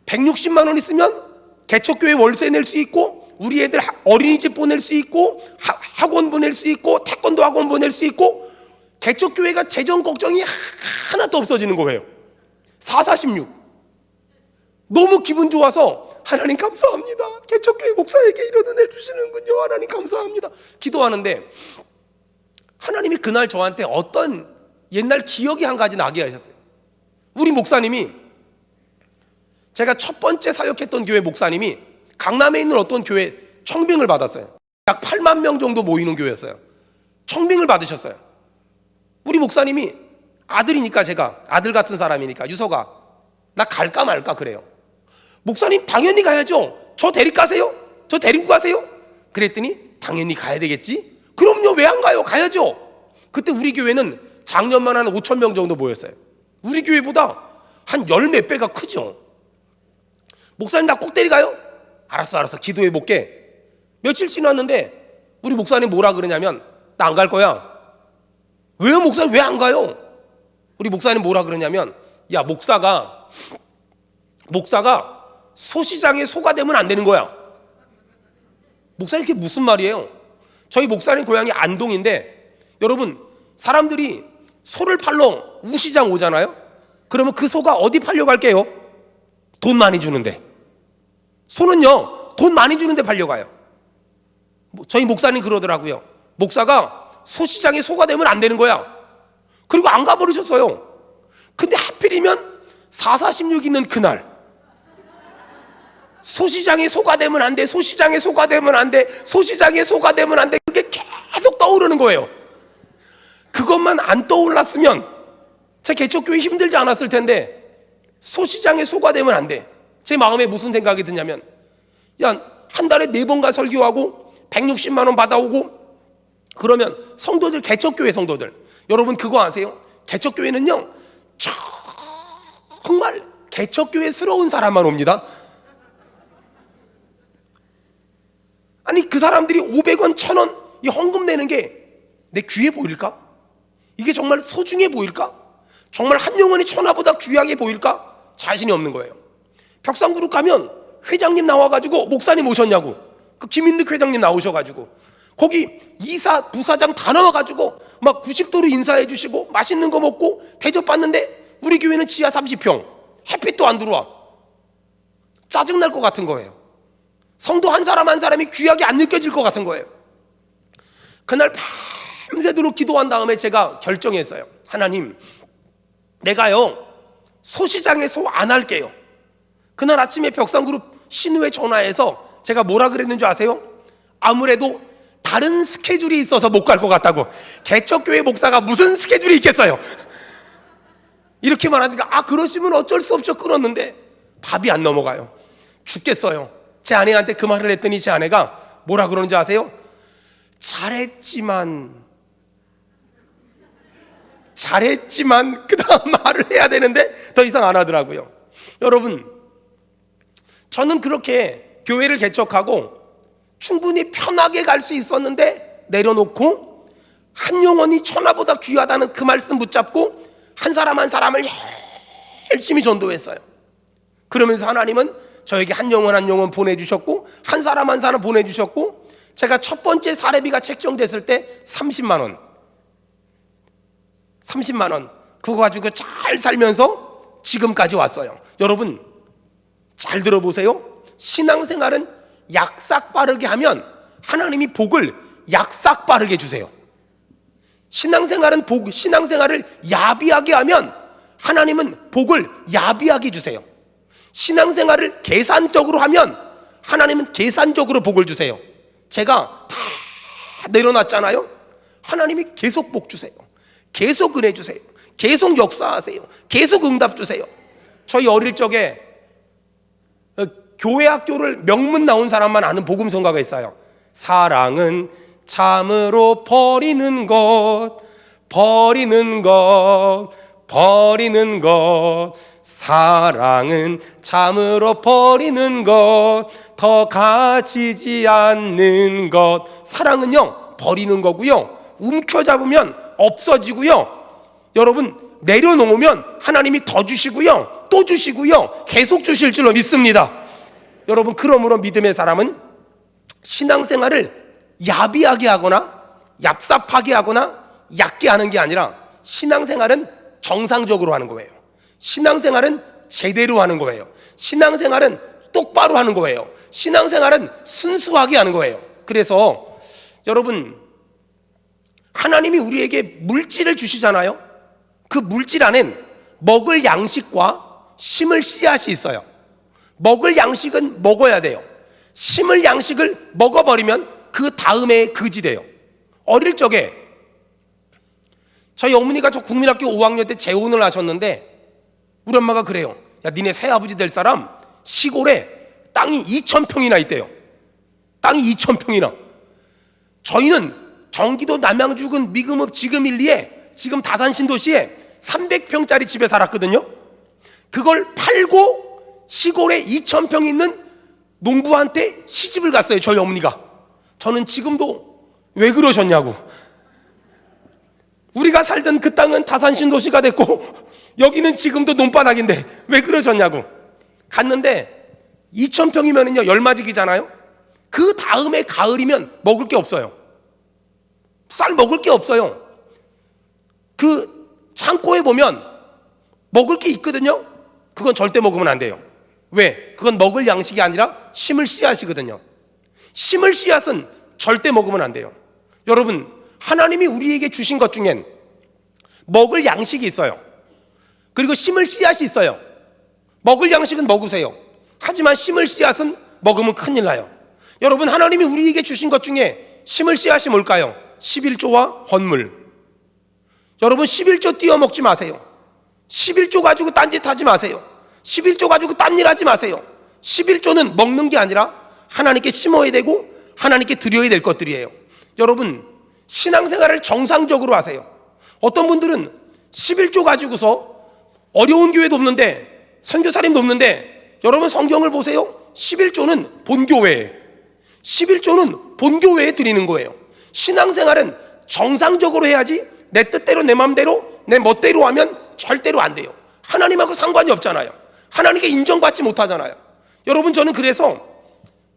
160만 원 있으면 개척교회 월세 낼 수 있고 우리 애들 어린이집 보낼 수 있고 학원 보낼 수 있고 태권도 학원 보낼 수 있고 개척교회가 재정 걱정이 하나도 없어지는 거예요. 4416. 너무 기분 좋아서 하나님 감사합니다. 개척교회 목사에게 이런 은혜를 주시는군요. 하나님 감사합니다. 기도하는데 하나님이 그날 저한테 어떤 옛날 기억이 한 가지 나게 하셨어요. 우리 목사님이 제가 첫 번째 사역했던 교회 목사님이 강남에 있는 어떤 교회 청빙을 받았어요. 약 8만 명 정도 모이는 교회였어요. 청빙을 받으셨어요. 우리 목사님이 아들이니까 제가 아들 같은 사람이니까 유서가 나 갈까 말까 그래요. 목사님 당연히 가야죠. 저 데리고 가세요? 저 데리고 가세요? 그랬더니 당연히 가야 되겠지. 그럼요 왜 안 가요? 가야죠. 그때 우리 교회는 작년만 한 5천 명 정도 모였어요. 우리 교회보다 한 열 몇 배가 크죠. 목사님 나 꼭 데려가요? 알았어 기도해 볼게. 며칠 지났는데 우리 목사님 뭐라 그러냐면 나 안 갈 거야. 왜요 목사님 왜 안 가요? 우리 목사님 뭐라 그러냐면 야 목사가 소시장에 소가 되면 안 되는 거야. 목사님 그게 무슨 말이에요? 저희 목사님 고향이 안동인데 여러분 사람들이 소를 팔러 우시장 오잖아요. 그러면 그 소가 어디 팔려갈게요? 돈 많이 주는데. 소는요 돈 많이 주는데 팔려가요. 저희 목사님 그러더라고요. 목사가 소시장에 소가 되면 안 되는 거야. 그리고 안 가버리셨어요. 근데 하필이면 446 있는 그날 소시장에 소가 되면 안 돼, 소시장에 소가 되면 안 돼, 소시장에 소가 되면 안 돼. 그게 계속 떠오르는 거예요. 그것만 안 떠올랐으면 제 개척교회 힘들지 않았을 텐데 소시장에 소가 되면 안 돼. 제 마음에 무슨 생각이 드냐면, 야, 한 달에 4번가 설교하고 160만 원 받아오고 그러면 성도들, 개척교회 성도들, 여러분 그거 아세요? 개척교회는요 정말 개척교회스러운 사람만 옵니다. 아니 그 사람들이 500원, 1000원 이 헌금 내는 게 내 귀해 보일까? 이게 정말 소중해 보일까? 정말 한 영혼이 천하보다 귀하게 보일까? 자신이 없는 거예요. 벽상그룹 가면 회장님 나와가지고 목사님 오셨냐고, 그 김인득 회장님 나오셔가지고 거기 이사 부사장 다 나와가지고 막 90도로 인사해 주시고 맛있는 거 먹고 대접받는데 우리 교회는 지하 30평 햇빛도 안 들어와. 짜증날 것 같은 거예요. 성도 한 사람 한 사람이 귀하게 안 느껴질 것 같은 거예요. 그날 밤새도록 기도한 다음에 제가 결정했어요. 하나님, 내가요 소시장에 소 안 할게요. 그날 아침에 벽상그룹 신우에 전화해서 제가 뭐라 그랬는 줄 아세요? 아무래도 다른 스케줄이 있어서 못 갈 것 같다고. 개척교회 목사가 무슨 스케줄이 있겠어요? 이렇게 말하니까 아 그러시면 어쩔 수 없죠. 끊었는데 밥이 안 넘어가요. 죽겠어요. 제 아내한테 그 말을 했더니 제 아내가 뭐라 그러는지 아세요? 잘했지만 그 다음 말을 해야 되는데 더 이상 안 하더라고요. 여러분, 저는 그렇게 교회를 개척하고 충분히 편하게 갈 수 있었는데 내려놓고 한 영혼이 천하보다 귀하다는 그 말씀 붙잡고 한 사람 한 사람을 열심히 전도했어요. 그러면서 하나님은 저에게 한 영혼 한 영혼 보내주셨고 한 사람 한 사람 보내주셨고, 제가 첫 번째 사례비가 책정됐을 때 30만 원 그거 가지고 잘 살면서 지금까지 왔어요. 여러분 잘 들어보세요. 신앙생활은 약삭 빠르게 하면 하나님이 복을 약삭 빠르게 주세요. 신앙생활은 신앙생활을 야비하게 하면 하나님은 복을 야비하게 주세요. 신앙생활을 계산적으로 하면 하나님은 계산적으로 복을 주세요. 제가 다 내려놨잖아요. 하나님이 계속 복 주세요. 계속 은혜 주세요. 계속 역사하세요. 계속 응답 주세요. 저희 어릴 적에 교회 학교를 명문 나온 사람만 아는 복음성가가 있어요. 사랑은 참으로 버리는 것 사랑은 참으로 버리는 것, 더 가지지 않는 것. 사랑은요 버리는 거고요, 움켜잡으면 없어지고요, 여러분 내려놓으면 하나님이 더 주시고요, 또 주시고요, 계속 주실 줄로 믿습니다. 여러분, 그러므로 믿음의 사람은 신앙생활을 야비하게 하거나 얍삽하게 하거나 얕게 하는 게 아니라 신앙생활은 정상적으로 하는 거예요. 신앙생활은 제대로 하는 거예요. 신앙생활은 똑바로 하는 거예요. 신앙생활은 순수하게 하는 거예요. 그래서 여러분, 하나님이 우리에게 물질을 주시잖아요. 그 물질 안엔 먹을 양식과 심을 씨앗이 있어요. 먹을 양식은 먹어야 돼요. 심을 양식을 먹어버리면 그 다음에 그지 돼요. 어릴 적에 저희 어머니가 저 국민학교 5학년 때 재혼을 하셨는데 우리 엄마가 그래요. 야, 니네 새아버지 될 사람 시골에 땅이 2,000평이나 있대요. 땅이 2,000평이나. 저희는 경기도 남양주군 미금읍 지금일리에 지금 다산신도시에 300평짜리 집에 살았거든요. 그걸 팔고 시골에 2,000평이 있는 농부한테 시집을 갔어요, 저희 어머니가. 저는 지금도 왜 그러셨냐고. 우리가 살던 그 땅은 다산신도시가 됐고 여기는 지금도 논바닥인데 왜 그러셨냐고. 갔는데 2,000평이면은요 열맞이기잖아요. 그 다음에 가을이면 먹을 게 없어요. 쌀 먹을 게 없어요. 그 창고에 보면 먹을 게 있거든요. 그건 절대 먹으면 안 돼요. 왜? 그건 먹을 양식이 아니라 심을 씨앗이거든요. 심을 씨앗은 절대 먹으면 안 돼요. 여러분, 하나님이 우리에게 주신 것 중엔 먹을 양식이 있어요. 그리고 심을 씨앗이 있어요. 먹을 양식은 먹으세요. 하지만 심을 씨앗은 먹으면 큰일 나요. 여러분, 하나님이 우리에게 주신 것 중에 심을 씨앗이 뭘까요? 11조와 헌물. 여러분, 11조 띄어 먹지 마세요. 11조 가지고 딴짓하지 마세요. 11조 가지고 딴일 하지 마세요. 11조는 먹는 게 아니라 하나님께 심어야 되고 하나님께 드려야 될 것들이에요. 여러분, 신앙생활을 정상적으로 하세요. 어떤 분들은 11조 가지고서 어려운 교회도 없는데, 선교사님도 없는데, 여러분 성경을 보세요. 11조는 본교회에, 11조는 본교회에 드리는 거예요. 신앙생활은 정상적으로 해야지 내 뜻대로 내 맘대로 내 멋대로 하면 절대로 안 돼요. 하나님하고 상관이 없잖아요. 하나님께 인정받지 못하잖아요. 여러분, 저는 그래서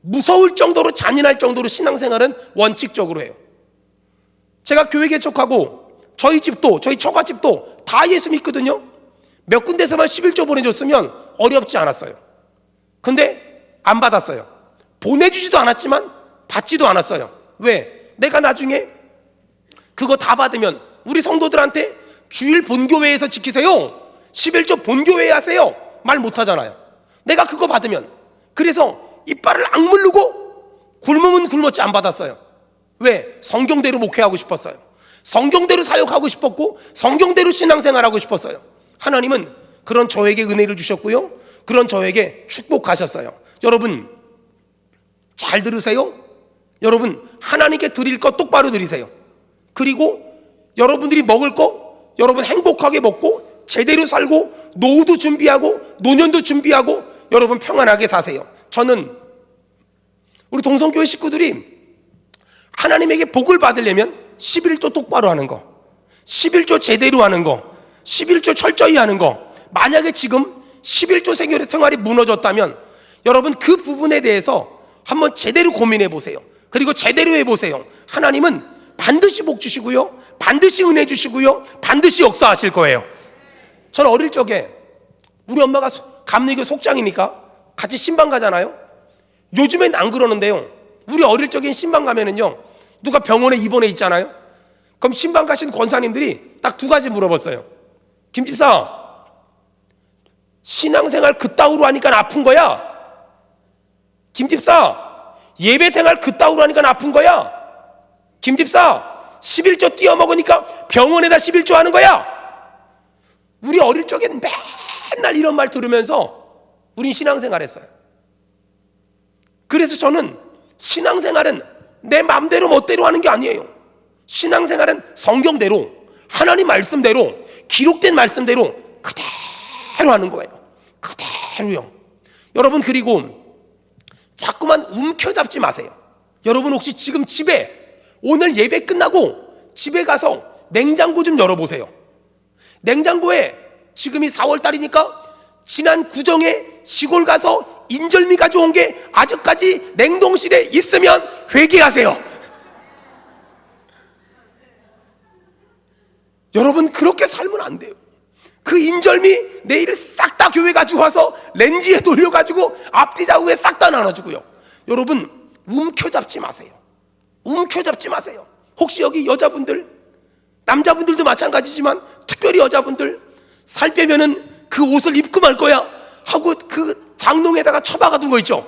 무서울 정도로, 잔인할 정도로 신앙생활은 원칙적으로 해요. 제가 교회 개척하고 저희 집도, 저희 처가집도 다 예수 믿거든요. 몇 군데서만 11조 보내줬으면 어렵지 않았어요. 근데 안 받았어요. 보내주지도 않았지만 받지도 않았어요. 왜? 내가 나중에 그거 다 받으면 우리 성도들한테 주일 본교회에서 지키세요, 11조 본교회에 하세요, 말 못하잖아요. 내가 그거 받으면. 그래서 이빨을 악물르고 굶으면 굶었지 안 받았어요. 왜? 성경대로 목회하고 싶었어요. 성경대로 사역하고 싶었고 성경대로 신앙생활하고 싶었어요. 하나님은 그런 저에게 은혜를 주셨고요, 그런 저에게 축복하셨어요. 여러분, 잘 들으세요. 여러분, 하나님께 드릴 것 똑바로 드리세요. 그리고 여러분들이 먹을 거 여러분 행복하게 먹고 제대로 살고 노후도 준비하고 노년도 준비하고 여러분 평안하게 사세요. 저는 우리 동성교회 식구들이 하나님에게 복을 받으려면 11조 똑바로 하는 거, 11조 제대로 하는 거, 11조 철저히 하는 거. 만약에 지금 11조 생활이 무너졌다면 여러분 그 부분에 대해서 한번 제대로 고민해 보세요. 그리고 제대로 해보세요. 하나님은 반드시 복 주시고요, 반드시 은혜 주시고요, 반드시 역사하실 거예요. 저는 어릴 적에 우리 엄마가 감리교 속장이니까 같이 신방 가잖아요. 요즘엔 안 그러는데요, 우리 어릴 적엔 신방 가면은요, 누가 병원에 입원해 있잖아요. 그럼 신방 가신 권사님들이 딱 두 가지 물어봤어요. 김집사, 신앙생활 그따위로 하니까 아픈 거야? 김집사, 예배생활 그따위로 하니까 아픈 거야? 김집사, 11조 띄어 먹으니까 병원에다 11조 하는 거야? 우리 어릴 적엔 맨날 이런 말 들으면서 우린 신앙생활 했어요. 그래서 저는 신앙생활은 내 맘대로 멋대로 하는 게 아니에요. 신앙생활은 성경대로, 하나님 말씀대로, 기록된 말씀대로 그대로 하는 거예요. 그대로요. 여러분, 그리고 자꾸만 움켜잡지 마세요. 여러분, 혹시 지금 집에 오늘 예배 끝나고 집에 가서 냉장고 좀 열어보세요. 냉장고에 지금이 4월달이니까 지난 구정에 시골 가서 인절미 가져온 게 아직까지 냉동실에 있으면 회개하세요. 여러분, 그렇게 살면 안 돼요. 그 인절미 내일 싹 다 교회 가지고 와서 렌지에 돌려가지고 앞뒤 좌우에 싹 다 나눠주고요. 여러분, 움켜잡지 마세요. 움켜잡지 마세요. 혹시 여기 여자분들, 남자분들도 마찬가지지만 특별히 여자분들, 살 빼면은 그 옷을 입고 말 거야 하고 그 장롱에다가 처박아둔 거 있죠.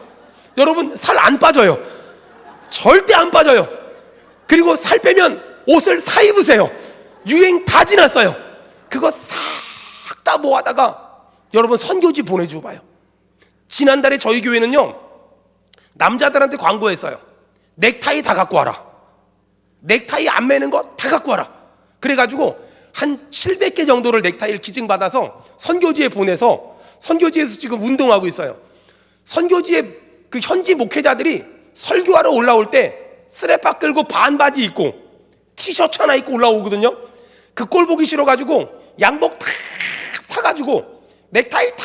여러분, 살 안 빠져요. 절대 안 빠져요. 그리고 살 빼면 옷을 사 입으세요. 유행 다 지났어요. 그거 싹 다 모아다가 여러분 선교지 보내주고 봐요. 지난달에 저희 교회는요, 남자들한테 광고했어요. 넥타이 다 갖고 와라. 넥타이 안 매는 거 다 갖고 와라. 그래가지고 한 700개 정도를 넥타이를 기증받아서 선교지에 보내서 선교지에서 지금 운동하고 있어요. 선교지에 그 현지 목회자들이 설교하러 올라올 때 스레파 끌고 반바지 입고 티셔츠 하나 입고 올라오거든요. 그 꼴 보기 싫어가지고 양복 다 사가지고 넥타이 다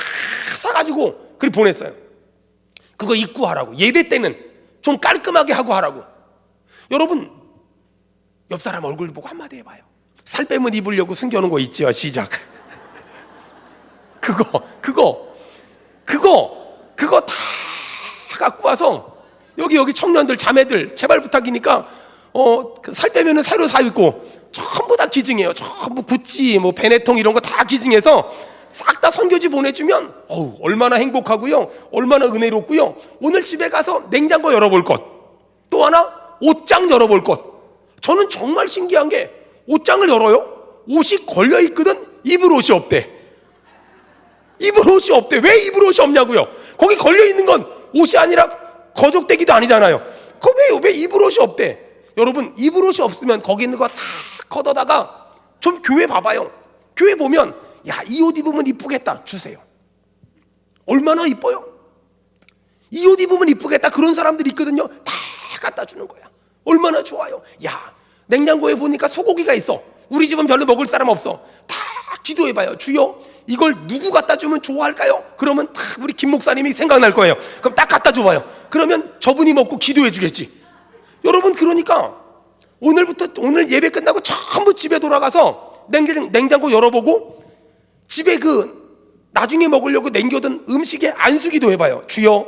사가지고 그렇게 보냈어요. 그거 입고 하라고. 예배 때는 좀 깔끔하게 하고 하라고. 여러분, 옆 사람 얼굴 보고 한마디 해봐요. 살 빼면 입으려고 숨겨놓은 거 있죠. 시작. 그거 다 갖고 와서 여기 청년들 자매들 제발 부탁이니까 살 빼면은 새로 사 입고 전부 다 기증해요. 전부 구찌 뭐 베네통 이런 거 다 기증해서 싹 다 선교지 보내주면 얼마나 행복하고요, 얼마나 은혜롭고요. 오늘 집에 가서 냉장고 열어볼 것, 또 하나 옷장 열어볼 것. 저는 정말 신기한 게 옷장을 열어요, 옷이 걸려 있거든. 입을 옷이 없대. 입을 옷이 없대. 왜 입을 옷이 없냐고요? 거기 걸려 있는 건 옷이 아니라 거적대기도 아니잖아요. 왜 입을 옷이 없대? 여러분, 입을 옷이 없으면 거기 있는 거 싹 걷어다가 좀 교회 봐봐요. 교회 보면 이 옷 입으면 이쁘겠다 주세요. 얼마나 이뻐요? 이 옷 입으면 이쁘겠다 그런 사람들이 있거든요. 다 갖다 주는 거야. 얼마나 좋아요. 냉장고에 보니까 소고기가 있어. 우리 집은 별로 먹을 사람 없어. 다 기도해봐요. 주여, 이걸 누구 갖다 주면 좋아할까요? 그러면 딱 우리 김 목사님이 생각날 거예요. 그럼 딱 갖다 줘봐요. 그러면 저분이 먹고 기도해 주겠지. 여러분, 그러니까 오늘 예배 끝나고 전부 집에 돌아가서 냉장고 열어보고 집에 나중에 먹으려고 남겨둔 음식에 안수기도 해봐요. 주여,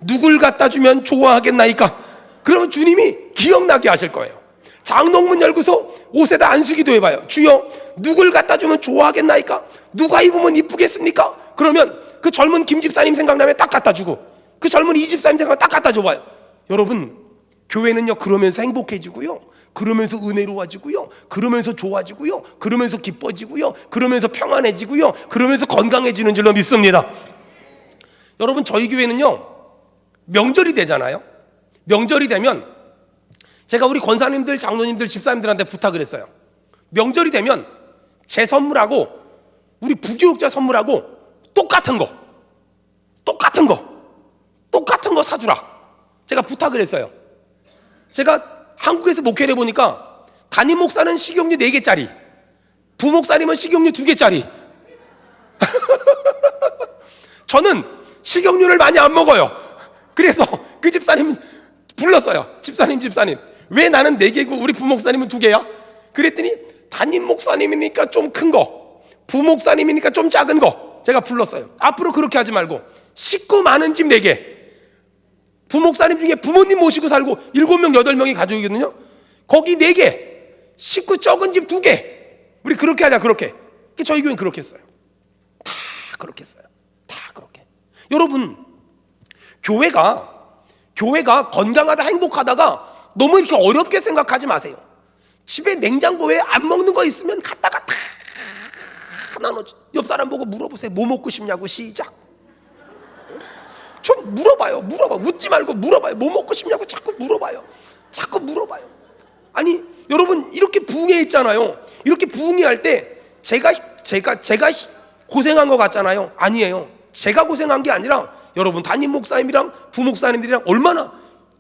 누굴 갖다 주면 좋아하겠나이까? 그러면 주님이 기억나게 하실 거예요. 장롱문 열고서 옷에다 안수기도 해봐요. 주여, 누굴 갖다 주면 좋아하겠나이까? 누가 입으면 이쁘겠습니까? 그러면 그 젊은 김 집사님 생각나면 딱 갖다 주고, 그 젊은 이 집사님 생각나면 딱 갖다 줘봐요. 여러분, 교회는요 그러면서 행복해지고요, 그러면서 은혜로워지고요, 그러면서 좋아지고요, 그러면서 기뻐지고요, 그러면서 평안해지고요, 그러면서 건강해지는 줄로 믿습니다. 여러분, 저희 교회는요 명절이 되잖아요. 명절이 되면 제가 우리 권사님들, 장로님들, 집사님들한테 부탁을 했어요. 명절이 되면 제 선물하고 우리 부교육자 선물하고 똑같은 거 사주라 제가 부탁을 했어요. 제가 한국에서 목회를 해보니까 담임 목사는 식용유 4개짜리, 부목사님은 식용유 2개짜리. 저는 식용유를 많이 안 먹어요. 그래서 그 집사님 불렀어요. 집사님 왜 나는 4개고 우리 부목사님은 2개야? 그랬더니 담임 목사님이니까 좀 큰 거, 부목사님이니까 좀 작은 거 제가 불렀어요. 앞으로 그렇게 하지 말고 식구 많은 집 4개, 부목사님 중에 부모님 모시고 살고 7명 8명이 가족이거든요. 거기 4개, 식구 적은 집 2개. 우리 그렇게 하자. 그렇게 저희 교회는 그렇게 했어요. 다 그렇게 했어요. 다 그렇게. 여러분, 교회가 건강하다 행복하다가 너무 이렇게 어렵게 생각하지 마세요. 집에 냉장고에 안 먹는 거 있으면 갖다가 다 나눠. 옆 사람 보고 물어보세요. 뭐 먹고 싶냐고. 시작. 좀 물어봐요. 웃지 말고 물어봐요. 뭐 먹고 싶냐고 자꾸 물어봐요. 아니, 여러분, 이렇게 부흥회 있잖아요. 이렇게 부흥회 할 때 제가 고생한 것 같잖아요. 아니에요. 제가 고생한 게 아니라 여러분 담임 목사님이랑 부목사님들이랑 얼마나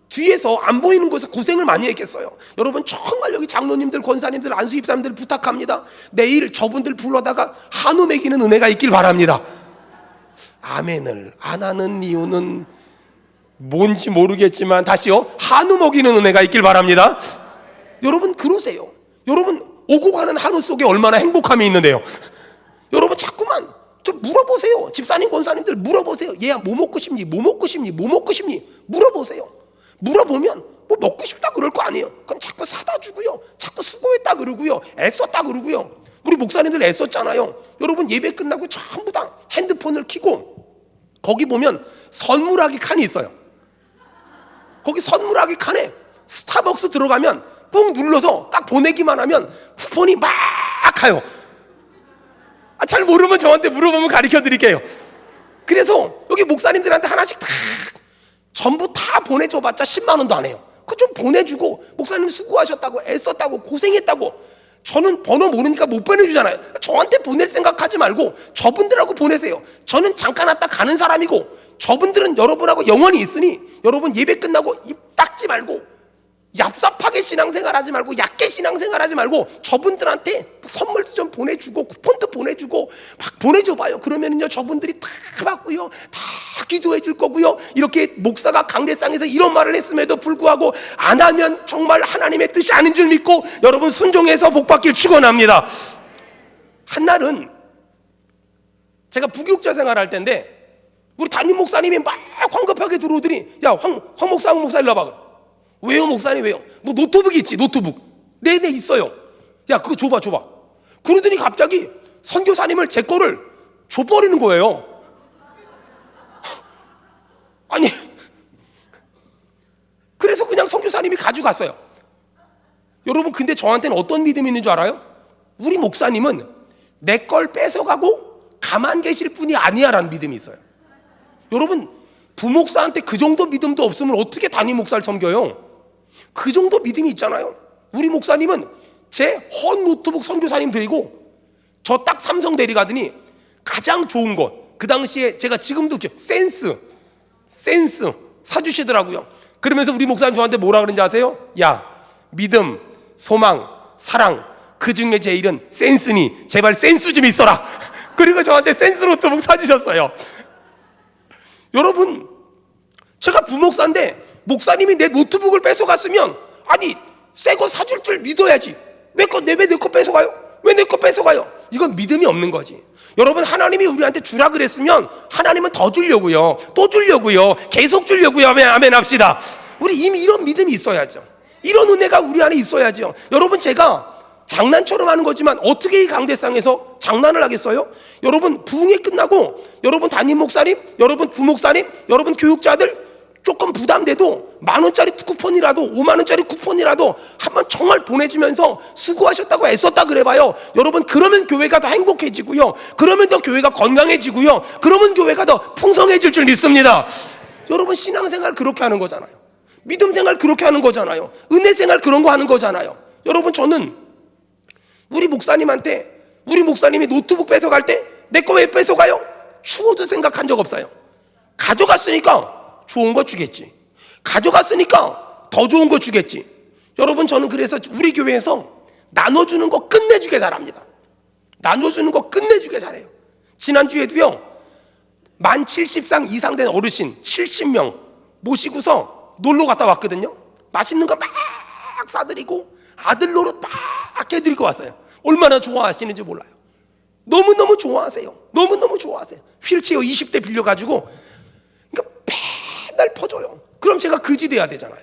뒤에서 안 보이는 곳에서 고생을 많이 했겠어요. 여러분, 정말 여기 장로님들, 권사님들, 안수집사님들 부탁합니다. 내일 저분들 불러다가 한우 먹이는 은혜가 있길 바랍니다. 아멘을 안 하는 이유는 뭔지 모르겠지만 다시요, 한우 먹이는 은혜가 있길 바랍니다. 여러분, 그러세요. 여러분, 오고 가는 한우 속에 얼마나 행복함이 있는데요. 여러분, 자꾸만 좀 물어보세요. 집사님, 권사님들 물어보세요. 얘야, 뭐 먹고 싶니? 물어보세요. 물어보면 뭐 먹고 싶다 그럴 거 아니에요. 그럼 자꾸 사다 주고요, 자꾸 수고했다 그러고요, 애썼다 그러고요. 우리 목사님들 애썼잖아요. 여러분, 예배 끝나고 전부 다 핸드폰을 켜고 거기 보면 선물하기 칸이 있어요. 거기 선물하기 칸에 스타벅스 들어가면 꾹 눌러서 딱 보내기만 하면 쿠폰이 막 가요. 잘 모르면 저한테 물어보면 가르쳐 드릴게요. 그래서 여기 목사님들한테 하나씩 다 전부 다 보내줘봤자 10만 원도 안 해요. 그거 좀 보내주고, 목사님 수고하셨다고, 애썼다고, 고생했다고. 저는 번호 모르니까 못 보내주잖아요. 저한테 보낼 생각하지 말고 저분들하고 보내세요. 저는 잠깐 왔다 가는 사람이고, 저분들은 여러분하고 영원히 있으니 여러분 예배 끝나고 입 닦지 말고, 얍삽하게 신앙생활하지 말고, 얕게 신앙생활하지 말고 저분들한테 선물도 좀 보내주고 쿠폰도 보내주고 막 보내줘봐요. 그러면은요, 저분들이 다 받고요, 다 기도해 줄 거고요. 이렇게 목사가 강대상에서 이런 말을 했음에도 불구하고 안 하면 정말 하나님의 뜻이 아닌 줄 믿고 여러분 순종해서 복받기를 축원합니다. 한날은 제가 부교육자 생활할 때인데 우리 담임 목사님이 막 황급하게 들어오더니 야 황 목사 일로 와봐. 왜요 목사님 왜요? 너 노트북 있지 노트북. 네네 있어요. 야 그거 줘봐. 그러더니 갑자기 선교사님을 제 거를 줘버리는 거예요. 아니 그래서 그냥 선교사님이 가져갔어요. 여러분 근데 저한테는 어떤 믿음이 있는 줄 알아요? 우리 목사님은 내 걸 뺏어가고 가만 계실 분이 아니야 라는 믿음이 있어요. 여러분 부목사한테 그 정도 믿음도 없으면 어떻게 담임 목사를 섬겨요? 그 정도 믿음이 있잖아요. 우리 목사님은 제 헌 노트북 선교사님 드리고 저 딱 삼성 대리 가더니 가장 좋은 것, 그 당시에 제가 지금도 센스 사주시더라고요. 그러면서 우리 목사님 저한테 뭐라 그런지 아세요? 야 믿음, 소망, 사랑 그 중에 제일은 센스니 제발 센스 좀 있어라. 그리고 저한테 센스 노트북 사주셨어요. 여러분 제가 부목사인데 목사님이 내 노트북을 뺏어갔으면 아니 새 거 사줄 줄 믿어야지. 왜 내 거 뺏어가요? 왜 내 거 뺏어가요? 이건 믿음이 없는 거지. 여러분 하나님이 우리한테 주라 그랬으면 하나님은 더 주려고요, 또 주려고요, 계속 주려고요. 아멘 합시다. 우리 이미 이런 믿음이 있어야죠. 이런 은혜가 우리 안에 있어야죠. 여러분 제가 장난처럼 하는 거지만 어떻게 이 강대상에서 장난을 하겠어요? 여러분 부흥이 끝나고 여러분 담임 목사님, 여러분 부목사님, 여러분 교육자들 조금 부담돼도 10,000원짜리 쿠폰이라도 50,000원짜리 쿠폰이라도 한번 정말 보내주면서 수고하셨다고 애썼다 그래봐요. 여러분 그러면 교회가 더 행복해지고요, 그러면 더 교회가 건강해지고요, 그러면 교회가 더 풍성해질 줄 믿습니다. 여러분 신앙생활 그렇게 하는 거잖아요. 믿음생활 그렇게 하는 거잖아요. 은혜생활 그런 거 하는 거잖아요. 여러분 저는 우리 목사님한테 우리 목사님이 노트북 뺏어갈 때 내 거 왜 뺏어가요? 추워도 생각한 적 없어요. 가져갔으니까 좋은 거 주겠지. 가져갔으니까 더 좋은 거 주겠지. 여러분 저는 그래서 우리 교회에서 나눠주는 거 끝내주게 잘합니다. 나눠주는 거 끝내주게 잘해요. 지난주에도요 만 70상 이상 된 어르신 70명 모시고서 놀러 갔다 왔거든요. 맛있는 거 막 싸드리고 아들 노릇 막 해드리고 왔어요. 얼마나 좋아하시는지 몰라요. 너무너무 좋아하세요. 너무너무 좋아하세요. 휠체어 20대 빌려가지고 그러니까 맨날 퍼줘요. 그럼 제가 그지 돼야 되잖아요.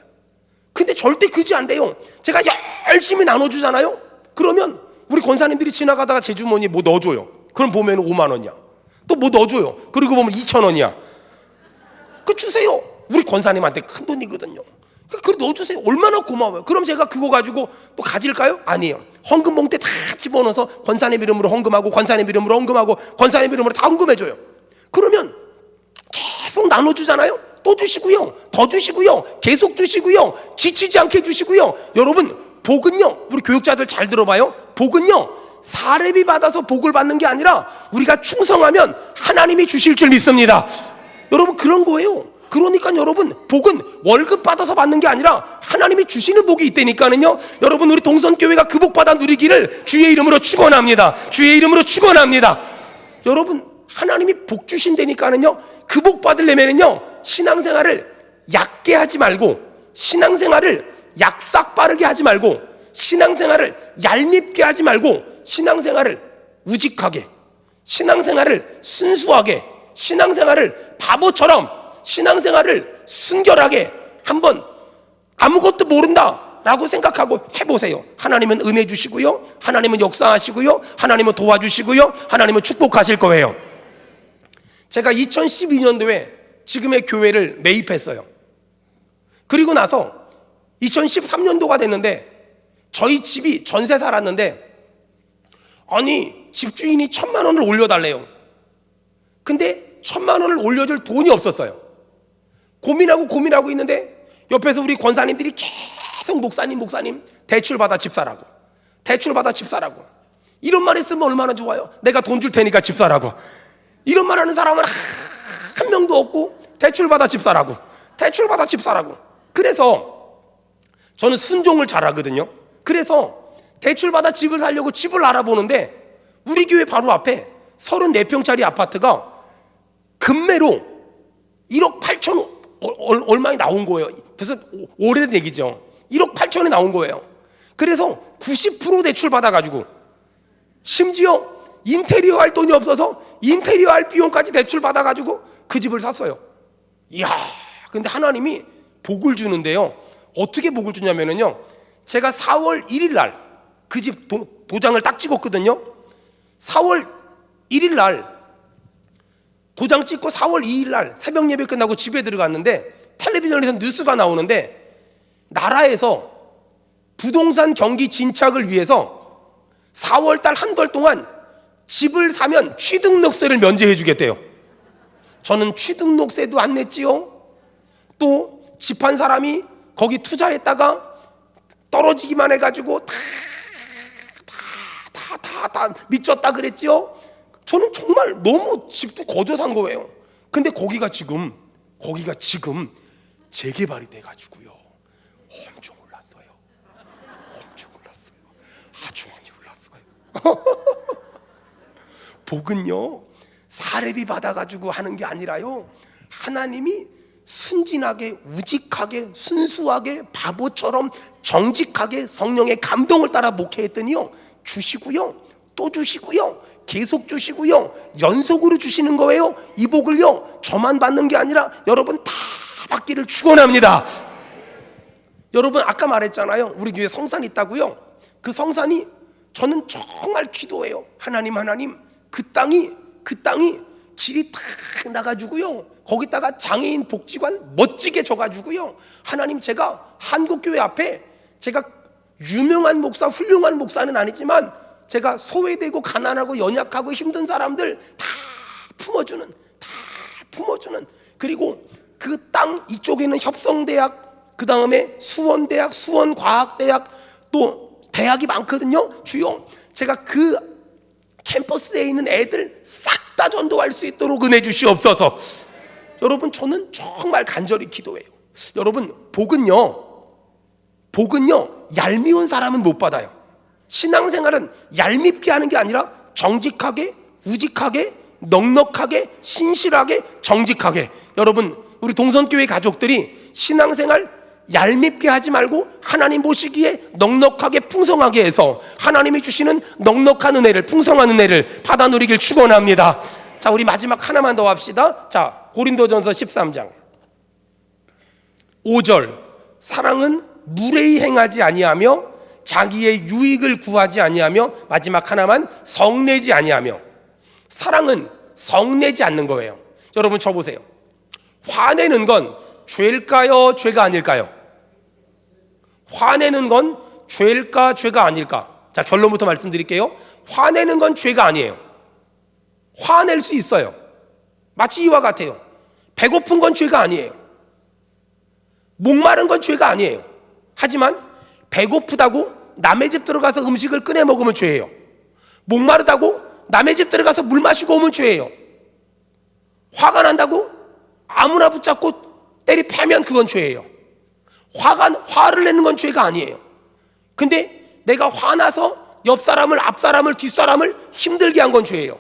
근데 절대 그지 안 돼요. 제가 열심히 나눠주잖아요. 그러면 우리 권사님들이 지나가다가 제 주머니에 뭐 넣어줘요. 그럼 보면 5만 원이야. 또 뭐 넣어줘요. 그리고 보면 2,000원이야. 그 주세요. 우리 권사님한테 큰 돈이거든요. 그걸 넣어주세요. 얼마나 고마워요. 그럼 제가 그거 가지고 또 가질까요? 아니에요. 헌금 봉투에 다 집어넣어서 권사님 이름으로 헌금하고 권사님 이름으로 헌금하고 권사님 이름으로 다 헌금해줘요. 그러면 계속 나눠주잖아요. 또 주시고요, 더 주시고요, 계속 주시고요, 지치지 않게 주시고요. 여러분 복은요, 우리 교육자들 잘 들어봐요. 복은요 사례비 받아서 복을 받는 게 아니라 우리가 충성하면 하나님이 주실 줄 믿습니다. 여러분 그런 거예요. 그러니까 여러분 복은 월급 받아서 받는 게 아니라 하나님이 주시는 복이 있다니까는요. 여러분 우리 동선교회가 그 복 받아 누리기를 주의 이름으로 축원합니다. 주의 이름으로 축원합니다. 여러분 하나님이 복 주신다니까는요. 그 복 받으려면은요 신앙생활을 얕게 하지 말고, 신앙생활을 약삭 빠르게 하지 말고, 신앙생활을 얄밉게 하지 말고, 신앙생활을 우직하게, 신앙생활을 순수하게, 신앙생활을 바보처럼, 신앙생활을 순결하게 한번 아무것도 모른다 라고 생각하고 해보세요. 하나님은 은혜 주시고요, 하나님은 역사하시고요, 하나님은 도와주시고요, 하나님은 축복하실 거예요. 제가 2012년도에 지금의 교회를 매입했어요. 그리고 나서 2013년도가 됐는데 저희 집이 전세 살았는데 아니 집주인이 1,000,000원을 올려달래요. 근데 1,000,000원을 올려줄 돈이 없었어요. 고민하고 있는데 옆에서 우리 권사님들이 계속 목사님 대출받아 집 사라고, 대출받아 집 사라고. 이런 말 했으면 얼마나 좋아요. 내가 돈 줄 테니까 집 사라고. 이런 말 하는 사람은 한 명도 없고 대출받아 집 사라고, 대출받아 집 사라고. 그래서 저는 순종을 잘하거든요. 그래서 대출받아 집을 사려고 집을 알아보는데 우리 교회 바로 앞에 34평짜리 아파트가 금매로 1억 8천 얼마에 나온 거예요. 무슨 오래된 얘기죠. 1억 8천에 나온 거예요. 그래서 90% 대출 받아가지고 심지어 인테리어 할 돈이 없어서 인테리어 할 비용까지 대출 받아가지고 그 집을 샀어요. 이야, 근데 하나님이 복을 주는데요. 어떻게 복을 주냐면요, 제가 4월 1일 날 그 집 도장을 딱 찍었거든요. 4월 1일 날 도장 찍고 4월 2일 날 새벽 예배 끝나고 집에 들어갔는데 텔레비전에서 뉴스가 나오는데, 나라에서 부동산 경기 진착을 위해서 4월 달 한 달 동안 집을 사면 취등록세를 면제해 주겠대요. 저는 취등록세도 안 냈지요. 또 집 한 사람이 거기 투자했다가 떨어지기만 해가지고 다 미쳤다 그랬지요. 저는 정말 너무 집도 거저 산 거예요. 근데 거기가 지금 재개발이 돼가지고요, 엄청 올랐어요. 아주 많이 올랐어요. 복은요, 사례비 받아가지고 하는 게 아니라요, 하나님이 순진하게, 우직하게, 순수하게, 바보처럼 정직하게 성령의 감동을 따라 목회했더니요, 주시고요, 또 주시고요, 계속 주시고요, 연속으로 주시는 거예요. 이 복을요, 저만 받는 게 아니라 여러분 다 받기를 축원합니다. 여러분, 아까 말했잖아요, 우리 교회 성산이 있다고요. 그 성산이, 저는 정말 기도해요. 하나님, 그 땅이 길이 탁 나가지고요, 거기다가 장애인 복지관 멋지게 줘가지고요, 하나님, 제가 한국교회 앞에, 제가 유명한 목사, 훌륭한 목사는 아니지만 제가 소외되고 가난하고 연약하고 힘든 사람들 다 품어주는, 그리고 그 땅 이쪽에는 협성대학, 그 다음에 수원대학, 수원과학대학, 또 대학이 많거든요. 주요, 제가 그 캠퍼스에 있는 애들 싹 다 전도할 수 있도록 은혜 주시옵소서. 여러분, 저는 정말 간절히 기도해요. 여러분, 복은요, 얄미운 사람은 못 받아요. 신앙생활은 얄밉게 하는 게 아니라 정직하게, 우직하게, 넉넉하게, 신실하게, 정직하게. 여러분, 우리 동선교회 가족들이 신앙생활 얄밉게 하지 말고 하나님 보시기에 넉넉하게, 풍성하게 해서 하나님이 주시는 넉넉한 은혜를, 풍성한 은혜를 받아 누리길 축원합니다. 자, 우리 마지막 하나만 더 합시다. 자, 고린도전서 13장 5절. 사랑은 무례히 행하지 아니하며 자기의 유익을 구하지 아니하며, 마지막 하나만, 성내지 아니하며. 사랑은 성내지 않는 거예요. 여러분, 저 보세요. 화내는 건 죄일까요, 죄가 아닐까요? 화내는 건 죄일까, 죄가 아닐까? 자, 결론부터 말씀드릴게요. 화내는 건 죄가 아니에요. 화낼 수 있어요. 마치 이와 같아요. 배고픈 건 죄가 아니에요. 목마른 건 죄가 아니에요. 하지만 배고프다고 남의 집 들어가서 음식을 꺼내 먹으면 죄예요. 목마르다고 남의 집 들어가서 물 마시고 오면 죄예요. 화가 난다고 아무나 붙잡고 때리 패면 그건 죄예요. 화를 내는 건 죄가 아니에요. 근데 내가 화나서 옆 사람을, 앞 사람을, 뒷 사람을 힘들게 한 건 죄예요.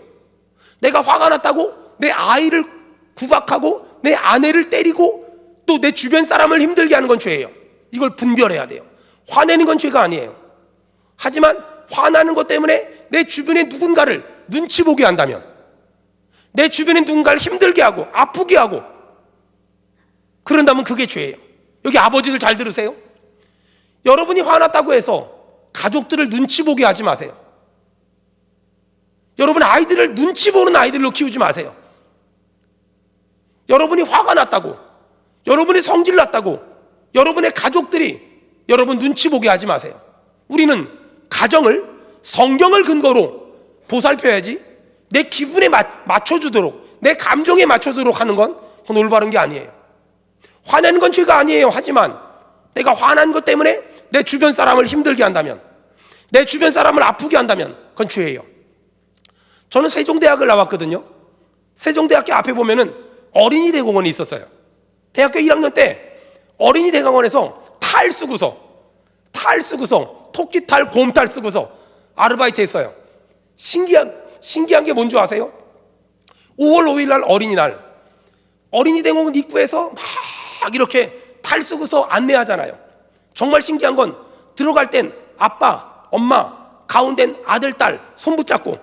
내가 화가 났다고 내 아이를 구박하고 내 아내를 때리고 또 내 주변 사람을 힘들게 하는 건 죄예요. 이걸 분별해야 돼요. 화내는 건 죄가 아니에요. 하지만 화나는 것 때문에 내 주변에 누군가를 눈치 보게 한다면, 내 주변에 누군가를 힘들게 하고 아프게 하고 그런다면 그게 죄예요. 여기 아버지들 잘 들으세요. 여러분이 화났다고 해서 가족들을 눈치 보게 하지 마세요. 여러분, 아이들을 눈치 보는 아이들로 키우지 마세요. 여러분이 화가 났다고, 여러분이 성질 났다고 여러분의 가족들이 여러분 눈치 보게 하지 마세요. 우리는 가정을 성경을 근거로 보살펴야지, 내 기분에 맞춰주도록, 내 감정에 맞춰주도록 하는 건 그건 올바른 게 아니에요. 화내는 건 죄가 아니에요. 하지만 내가 화난 것 때문에 내 주변 사람을 힘들게 한다면, 내 주변 사람을 아프게 한다면 그건 죄예요. 저는 세종대학을 나왔거든요. 세종대학교 앞에 보면은 어린이 대공원이 있었어요. 대학교 1학년 때 어린이 대공원에서 탈 쓰고서 토끼탈, 곰탈 쓰고서 아르바이트 했어요. 신기한 게 뭔지 아세요? 5월 5일 날 어린이날, 어린이 대공원 입구에서 막 이렇게 탈 쓰고서 안내하잖아요. 정말 신기한 건 들어갈 땐 아빠, 엄마, 가운데는 아들, 딸 손 붙잡고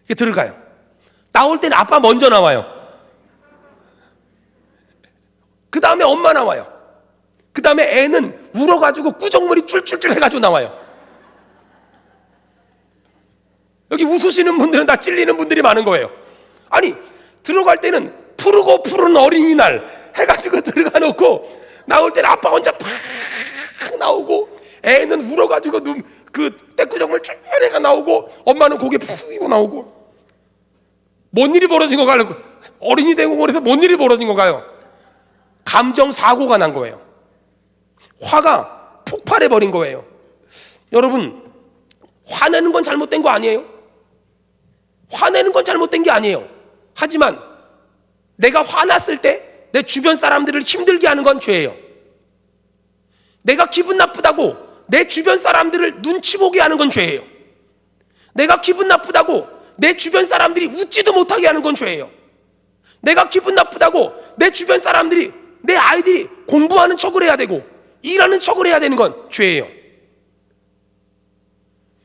이렇게 들어가요. 나올 때는 아빠 먼저 나와요. 그 다음에 엄마 나와요. 그 다음에 애는 울어가지고 꾸정물이 쫄쫄쫄 해가지고 나와요. 여기 웃으시는 분들은 다 찔리는 분들이 많은 거예요. 아니, 들어갈 때는 푸르고 푸른 어린이날 해가지고 들어가 놓고 나올 때는 아빠 혼자 팍 나오고 애는 울어가지고 그 떼꾸정물 쭉 해가 나오고 엄마는 고개 푹 숙이고 나오고. 뭔 일이 벌어진 건가요? 어린이 대공원에서 뭔 일이 벌어진 건가요? 감정 사고가 난 거예요. 화가 폭발해 버린 거예요. 여러분, 화내는 건 잘못된 거 아니에요. 화내는 건 잘못된 게 아니에요. 하지만 내가 화났을 때 내 주변 사람들을 힘들게 하는 건 죄예요. 내가 기분 나쁘다고 내 주변 사람들을 눈치 보게 하는 건 죄예요. 내가 기분 나쁘다고 내 주변 사람들이 웃지도 못하게 하는 건 죄예요. 내가 기분 나쁘다고 내 주변 사람들이, 내 아이들이 공부하는 척을 해야 되고 일하는 척을 해야 되는 건 죄예요.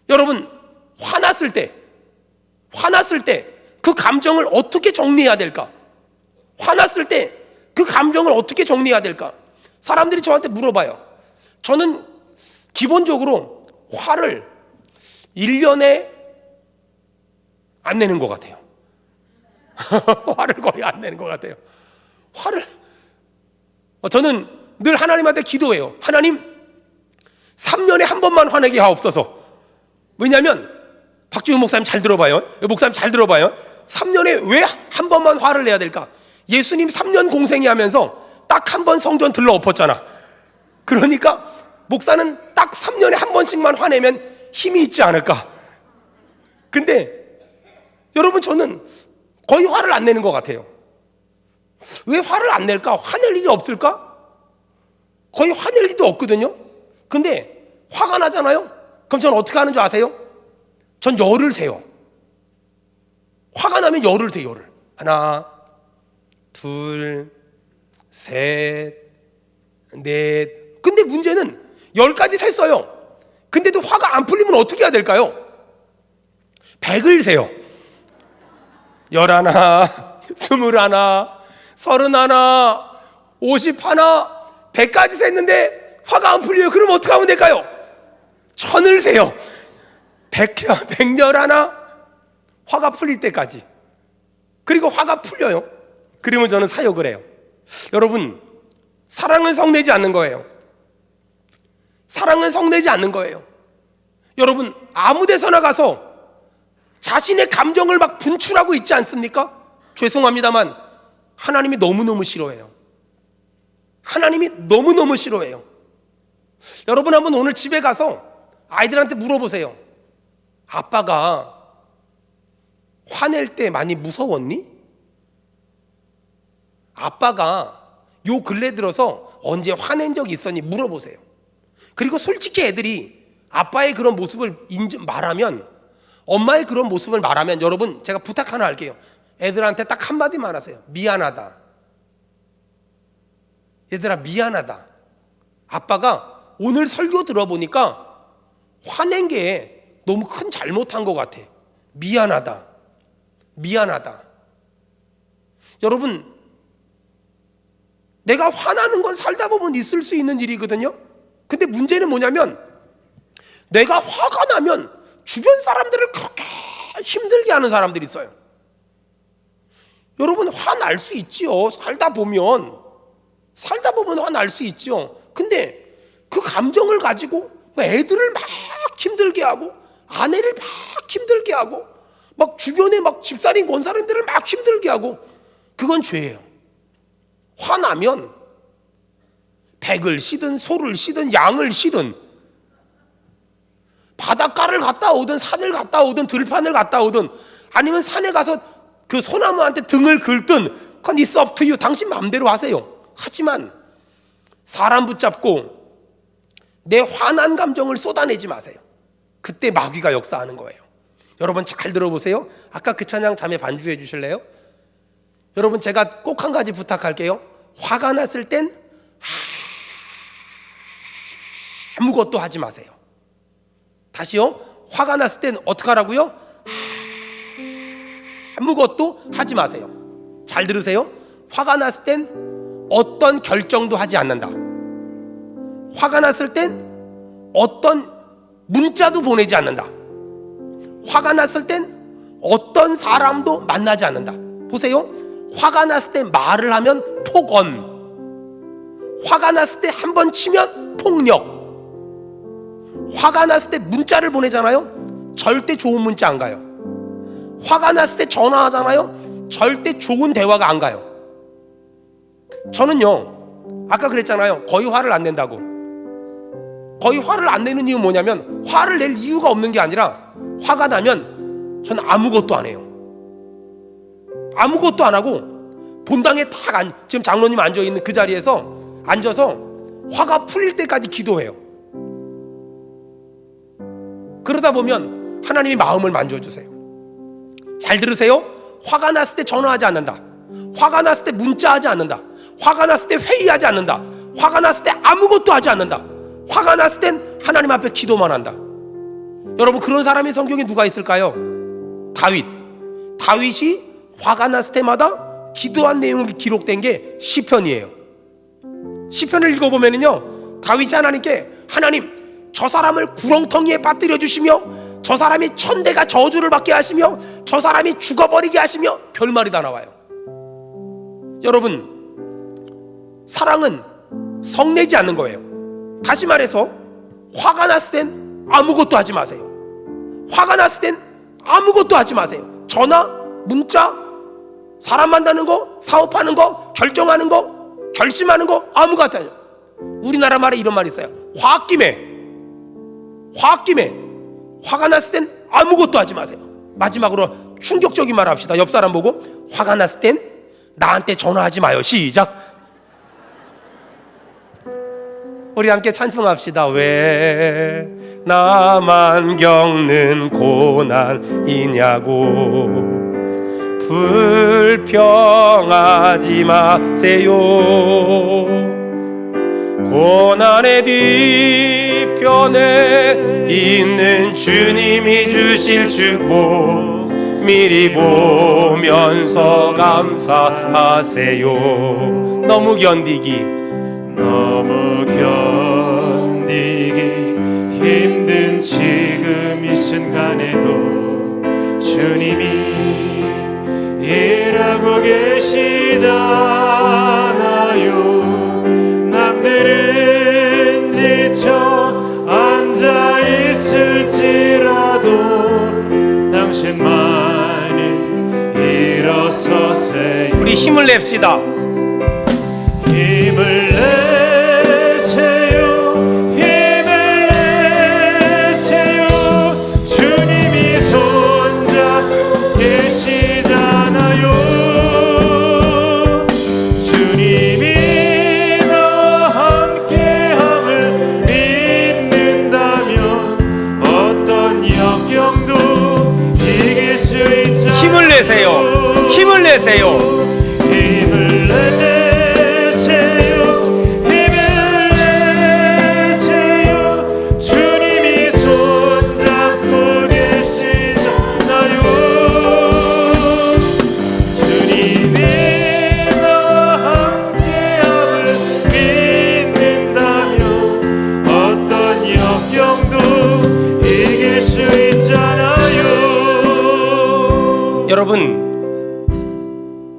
여러분, 화났을 때 그 감정을 어떻게 정리해야 될까? 화났을 때 그 감정을 어떻게 정리해야 될까? 사람들이 저한테 물어봐요. 저는 기본적으로 화를 1년에 안 내는 것 같아요. 화를 거의 안 내는 것 같아요. 저는 늘 하나님한테 기도해요. 하나님, 3년에 한 번만 화내게 하옵소서. 왜냐하면 박지훈 목사님 잘 들어봐요. 목사님 잘 들어봐요. 3년에 왜 한 번만 화를 내야 될까? 예수님 3년 공생이 하면서 딱 한 번 성전 들러 엎었잖아. 그러니까 목사는 딱 3년에 한 번씩만 화내면 힘이 있지 않을까? 근데 여러분, 저는 거의 화를 안 내는 것 같아요. 왜 화를 안 낼까? 화낼 일이 없을까? 거의 화낼 일도 없거든요. 근데 화가 나잖아요. 그럼 저는 어떻게 하는 줄 아세요? 전 열을 세요. 화가 나면 열을 세. 열을. 하나, 둘, 셋, 넷. 근데 문제는 10까지 셌어요. 근데도 화가 안 풀리면 어떻게 해야 될까요? 100을 세요. 11, 21, 31, 51, 100까지 셌는데 화가 안 풀려요. 그럼 어떻게 하면 될까요? 1000을 세요. 100열 하나, 화가 풀릴 때까지. 그리고 화가 풀려요. 그러면 저는 사역을 해요. 여러분, 사랑은 성내지 않는 거예요. 사랑은 성내지 않는 거예요. 여러분, 아무 데서나 가서 자신의 감정을 막 분출하고 있지 않습니까? 죄송합니다만 하나님이 너무너무 싫어해요. 하나님이 너무너무 싫어해요. 여러분, 한번 오늘 집에 가서 아이들한테 물어보세요. 아빠가 화낼 때 많이 무서웠니? 아빠가 요 근래 들어서 언제 화낸 적이 있었니? 물어보세요. 그리고 솔직히 애들이 아빠의 그런 모습을 말하면, 엄마의 그런 모습을 말하면, 여러분, 제가 부탁 하나 할게요. 애들한테 딱 한마디만 하세요. 미안하다. 얘들아, 미안하다. 아빠가 오늘 설교 들어보니까 화낸 게 너무 큰 잘못한 것 같아. 미안하다. 미안하다. 여러분, 내가 화나는 건 살다 보면 있을 수 있는 일이거든요. 근데 문제는 뭐냐면, 내가 화가 나면 주변 사람들을 그렇게 힘들게 하는 사람들이 있어요. 여러분, 화날 수 있지요. 살다 보면 화날 수 있죠. 근데 그 감정을 가지고 애들을 막 힘들게 하고, 아내를 막 힘들게 하고, 막 주변에 막 집사님, 권사님들을 막 힘들게 하고, 그건 죄예요. 화나면 백을 쉬든 소를 쉬든 양을 쉬든, 바닷가를 갔다 오든 산을 갔다 오든 들판을 갔다 오든, 아니면 산에 가서 그 소나무한테 등을 긁든, 그건 it's up to you. 당신 마음대로 하세요. 하지만 사람 붙잡고 내 화난 감정을 쏟아내지 마세요. 그때 마귀가 역사하는 거예요. 여러분, 잘 들어보세요. 아까 그 찬양 자매 반주해 주실래요? 여러분, 제가 꼭 한 가지 부탁할게요. 화가 났을 땐 아무것도 하지 마세요. 다시요. 화가 났을 땐 어떻게 하라고요? 아무것도 하지 마세요. 잘 들으세요. 화가 났을 땐 어떤 결정도 하지 않는다. 화가 났을 땐 어떤 문자도 보내지 않는다. 화가 났을 땐 어떤 사람도 만나지 않는다. 보세요. 화가 났을 때 말을 하면 폭언, 화가 났을 때 한 번 치면 폭력, 화가 났을 때 문자를 보내잖아요. 절대 좋은 문자 안 가요. 화가 났을 때 전화하잖아요. 절대 좋은 대화가 안 가요. 저는요, 아까 그랬잖아요. 거의 화를 안 낸다고. 거의 화를 안 내는 이유는 뭐냐면, 화를 낼 이유가 없는 게 아니라, 화가 나면 저는 아무것도 안 해요. 아무것도 안 하고 본당에 지금 장로님 앉아있는 그 자리에서 앉아서 화가 풀릴 때까지 기도해요. 그러다 보면 하나님이 마음을 만져주세요. 잘 들으세요. 화가 났을 때 전화하지 않는다. 화가 났을 때 문자하지 않는다. 화가 났을 때 회의하지 않는다. 화가 났을 때 아무것도 하지 않는다. 화가 났을 땐 하나님 앞에 기도만 한다. 여러분, 그런 사람이 성경에 누가 있을까요? 다윗이 화가 났을 때마다 기도한 내용이 기록된 게 시편이에요. 시편을 읽어보면요, 다윗이 하나님께, 하나님, 저 사람을 구렁텅이에 빠뜨려 주시며, 저 사람이 천대가 저주를 받게 하시며, 저 사람이 죽어버리게 하시며, 별말이 다 나와요. 여러분, 사랑은 성내지 않는 거예요. 다시 말해서 화가 났을 땐 아무것도 하지 마세요. 화가 났을 땐 아무것도 하지 마세요. 전화, 문자, 사람 만나는 거, 사업하는 거, 결정하는 거, 결심하는 거, 아무것도 하지. 우리나라 말에 이런 말이 있어요. 화학김에. 화가 났을 땐 아무것도 하지 마세요. 마지막으로 충격적인 말 합시다. 옆 사람 보고, 화가 났을 땐 나한테 전화하지 마요. 시작. 우리 함께 찬송합시다. 왜 나만 겪는 고난이냐고 불평하지 마세요. 고난의 뒤편에 있는 주님이 주실 축복 미리 보면서 감사하세요. 너무 견디기 힘든 지금 이 순간에도 주님이 일하고 계시잖아요. 남들은 지쳐 앉아 있을지라도 당신만이 일어서세요. 우리 힘을 냅시다. 힘을 내세요. 힘을 내세요. 주님이 손잡고 계시잖아요. 주님이 나와 함께함을 믿는다면 어떤 역경도 이길 수 있잖아요. 힘을 내세요. 힘을 내세요. 힘을 내세요. 여러분,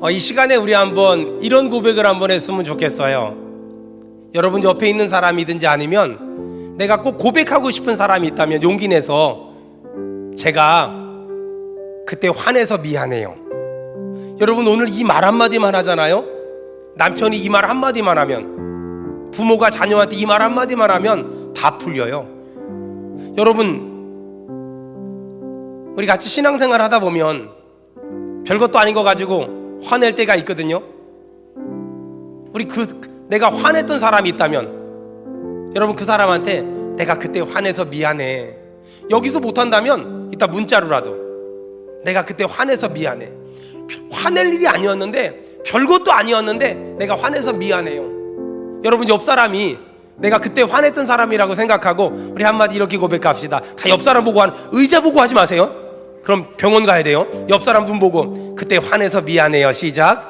이 시간에 우리 한번 이런 고백을 한번 했으면 좋겠어요. 여러분 옆에 있는 사람이든지 아니면 내가 꼭 고백하고 싶은 사람이 있다면 용기 내서, 제가 그때 화내서 미안해요. 여러분, 오늘 이 말 한마디만 하잖아요. 남편이 이 말 한마디만 하면, 부모가 자녀한테 이 말 한마디만 하면 다 풀려요. 여러분, 우리 같이 신앙생활 하다 보면 별것도 아닌 거 가지고 화낼 때가 있거든요. 우리 내가 화냈던 사람이 있다면, 여러분 그 사람한테 내가 그때 화내서 미안해. 여기서 못한다면 이따 문자로라도 내가 그때 화내서 미안해. 화낼 일이 아니었는데, 별것도 아니었는데 내가 화내서 미안해요. 여러분, 옆 사람이 내가 그때 화냈던 사람이라고 생각하고 우리 한마디 이렇게 고백합시다. 다 옆 사람 보고 의자 보고 하지 마세요. 그럼 병원 가야 돼요. 옆 사람 눈 보고 그때 화내서 미안해요. 시작.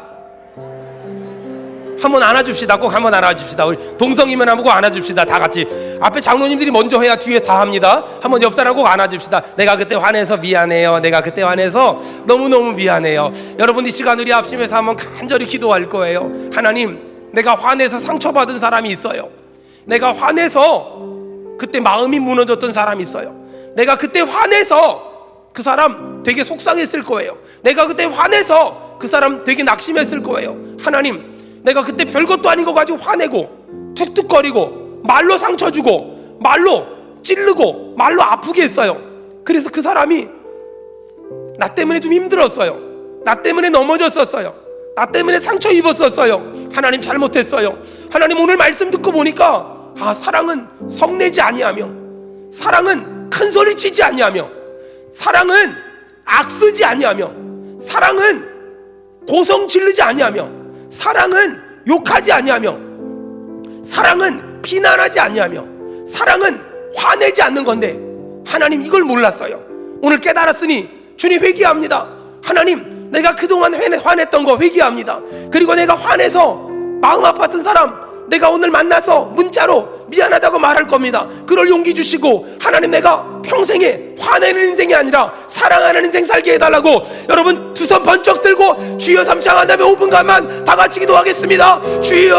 한번 안아줍시다. 꼭 한번 안아줍시다. 우리 동성이면 한번 안아줍시다. 다 같이. 앞에 장로님들이 먼저 해야 뒤에 다 합니다. 한번 옆 사람 꼭 안아줍시다. 내가 그때 화내서 미안해요. 내가 그때 화내서 너무너무 미안해요. 여러분 이 시간 우리 합심해서 한번 간절히 기도할 거예요. 하나님, 내가 화내서 상처받은 사람이 있어요. 내가 화내서 그때 마음이 무너졌던 사람이 있어요. 내가 그때 화내서 그 사람 되게 속상했을 거예요. 내가 그때 화내서 그 사람 되게 낙심했을 거예요. 하나님, 내가 그때 별것도 아닌 거 가지고 화내고 툭툭거리고 말로 상처 주고 말로 찌르고 말로 아프게 했어요. 그래서 그 사람이 나 때문에 좀 힘들었어요. 나 때문에 넘어졌었어요. 나 때문에 상처 입었었어요. 하나님 잘못했어요. 하나님 오늘 말씀 듣고 보니까 사랑은 성내지 아니하며, 사랑은 큰 소리 치지 아니하며, 사랑은 악쓰지 아니하며, 사랑은 고성 지르지 아니하며, 사랑은 욕하지 아니하며, 사랑은 비난하지 아니하며, 사랑은 화내지 않는 건데 하나님 이걸 몰랐어요. 오늘 깨달았으니 주님 회개합니다. 하나님, 내가 그동안 화냈던 거 회개합니다. 그리고 내가 화내서 마음 아팠던 사람 내가 오늘 만나서 문자로 미안하다고 말할 겁니다. 그럴 용기 주시고 하나님, 내가 평생에 화내는 인생이 아니라 사랑하는 인생 살게 해달라고 여러분 두 손 번쩍 들고 주여 삼창한 다음에 5분간만 다 같이 기도하겠습니다. 주여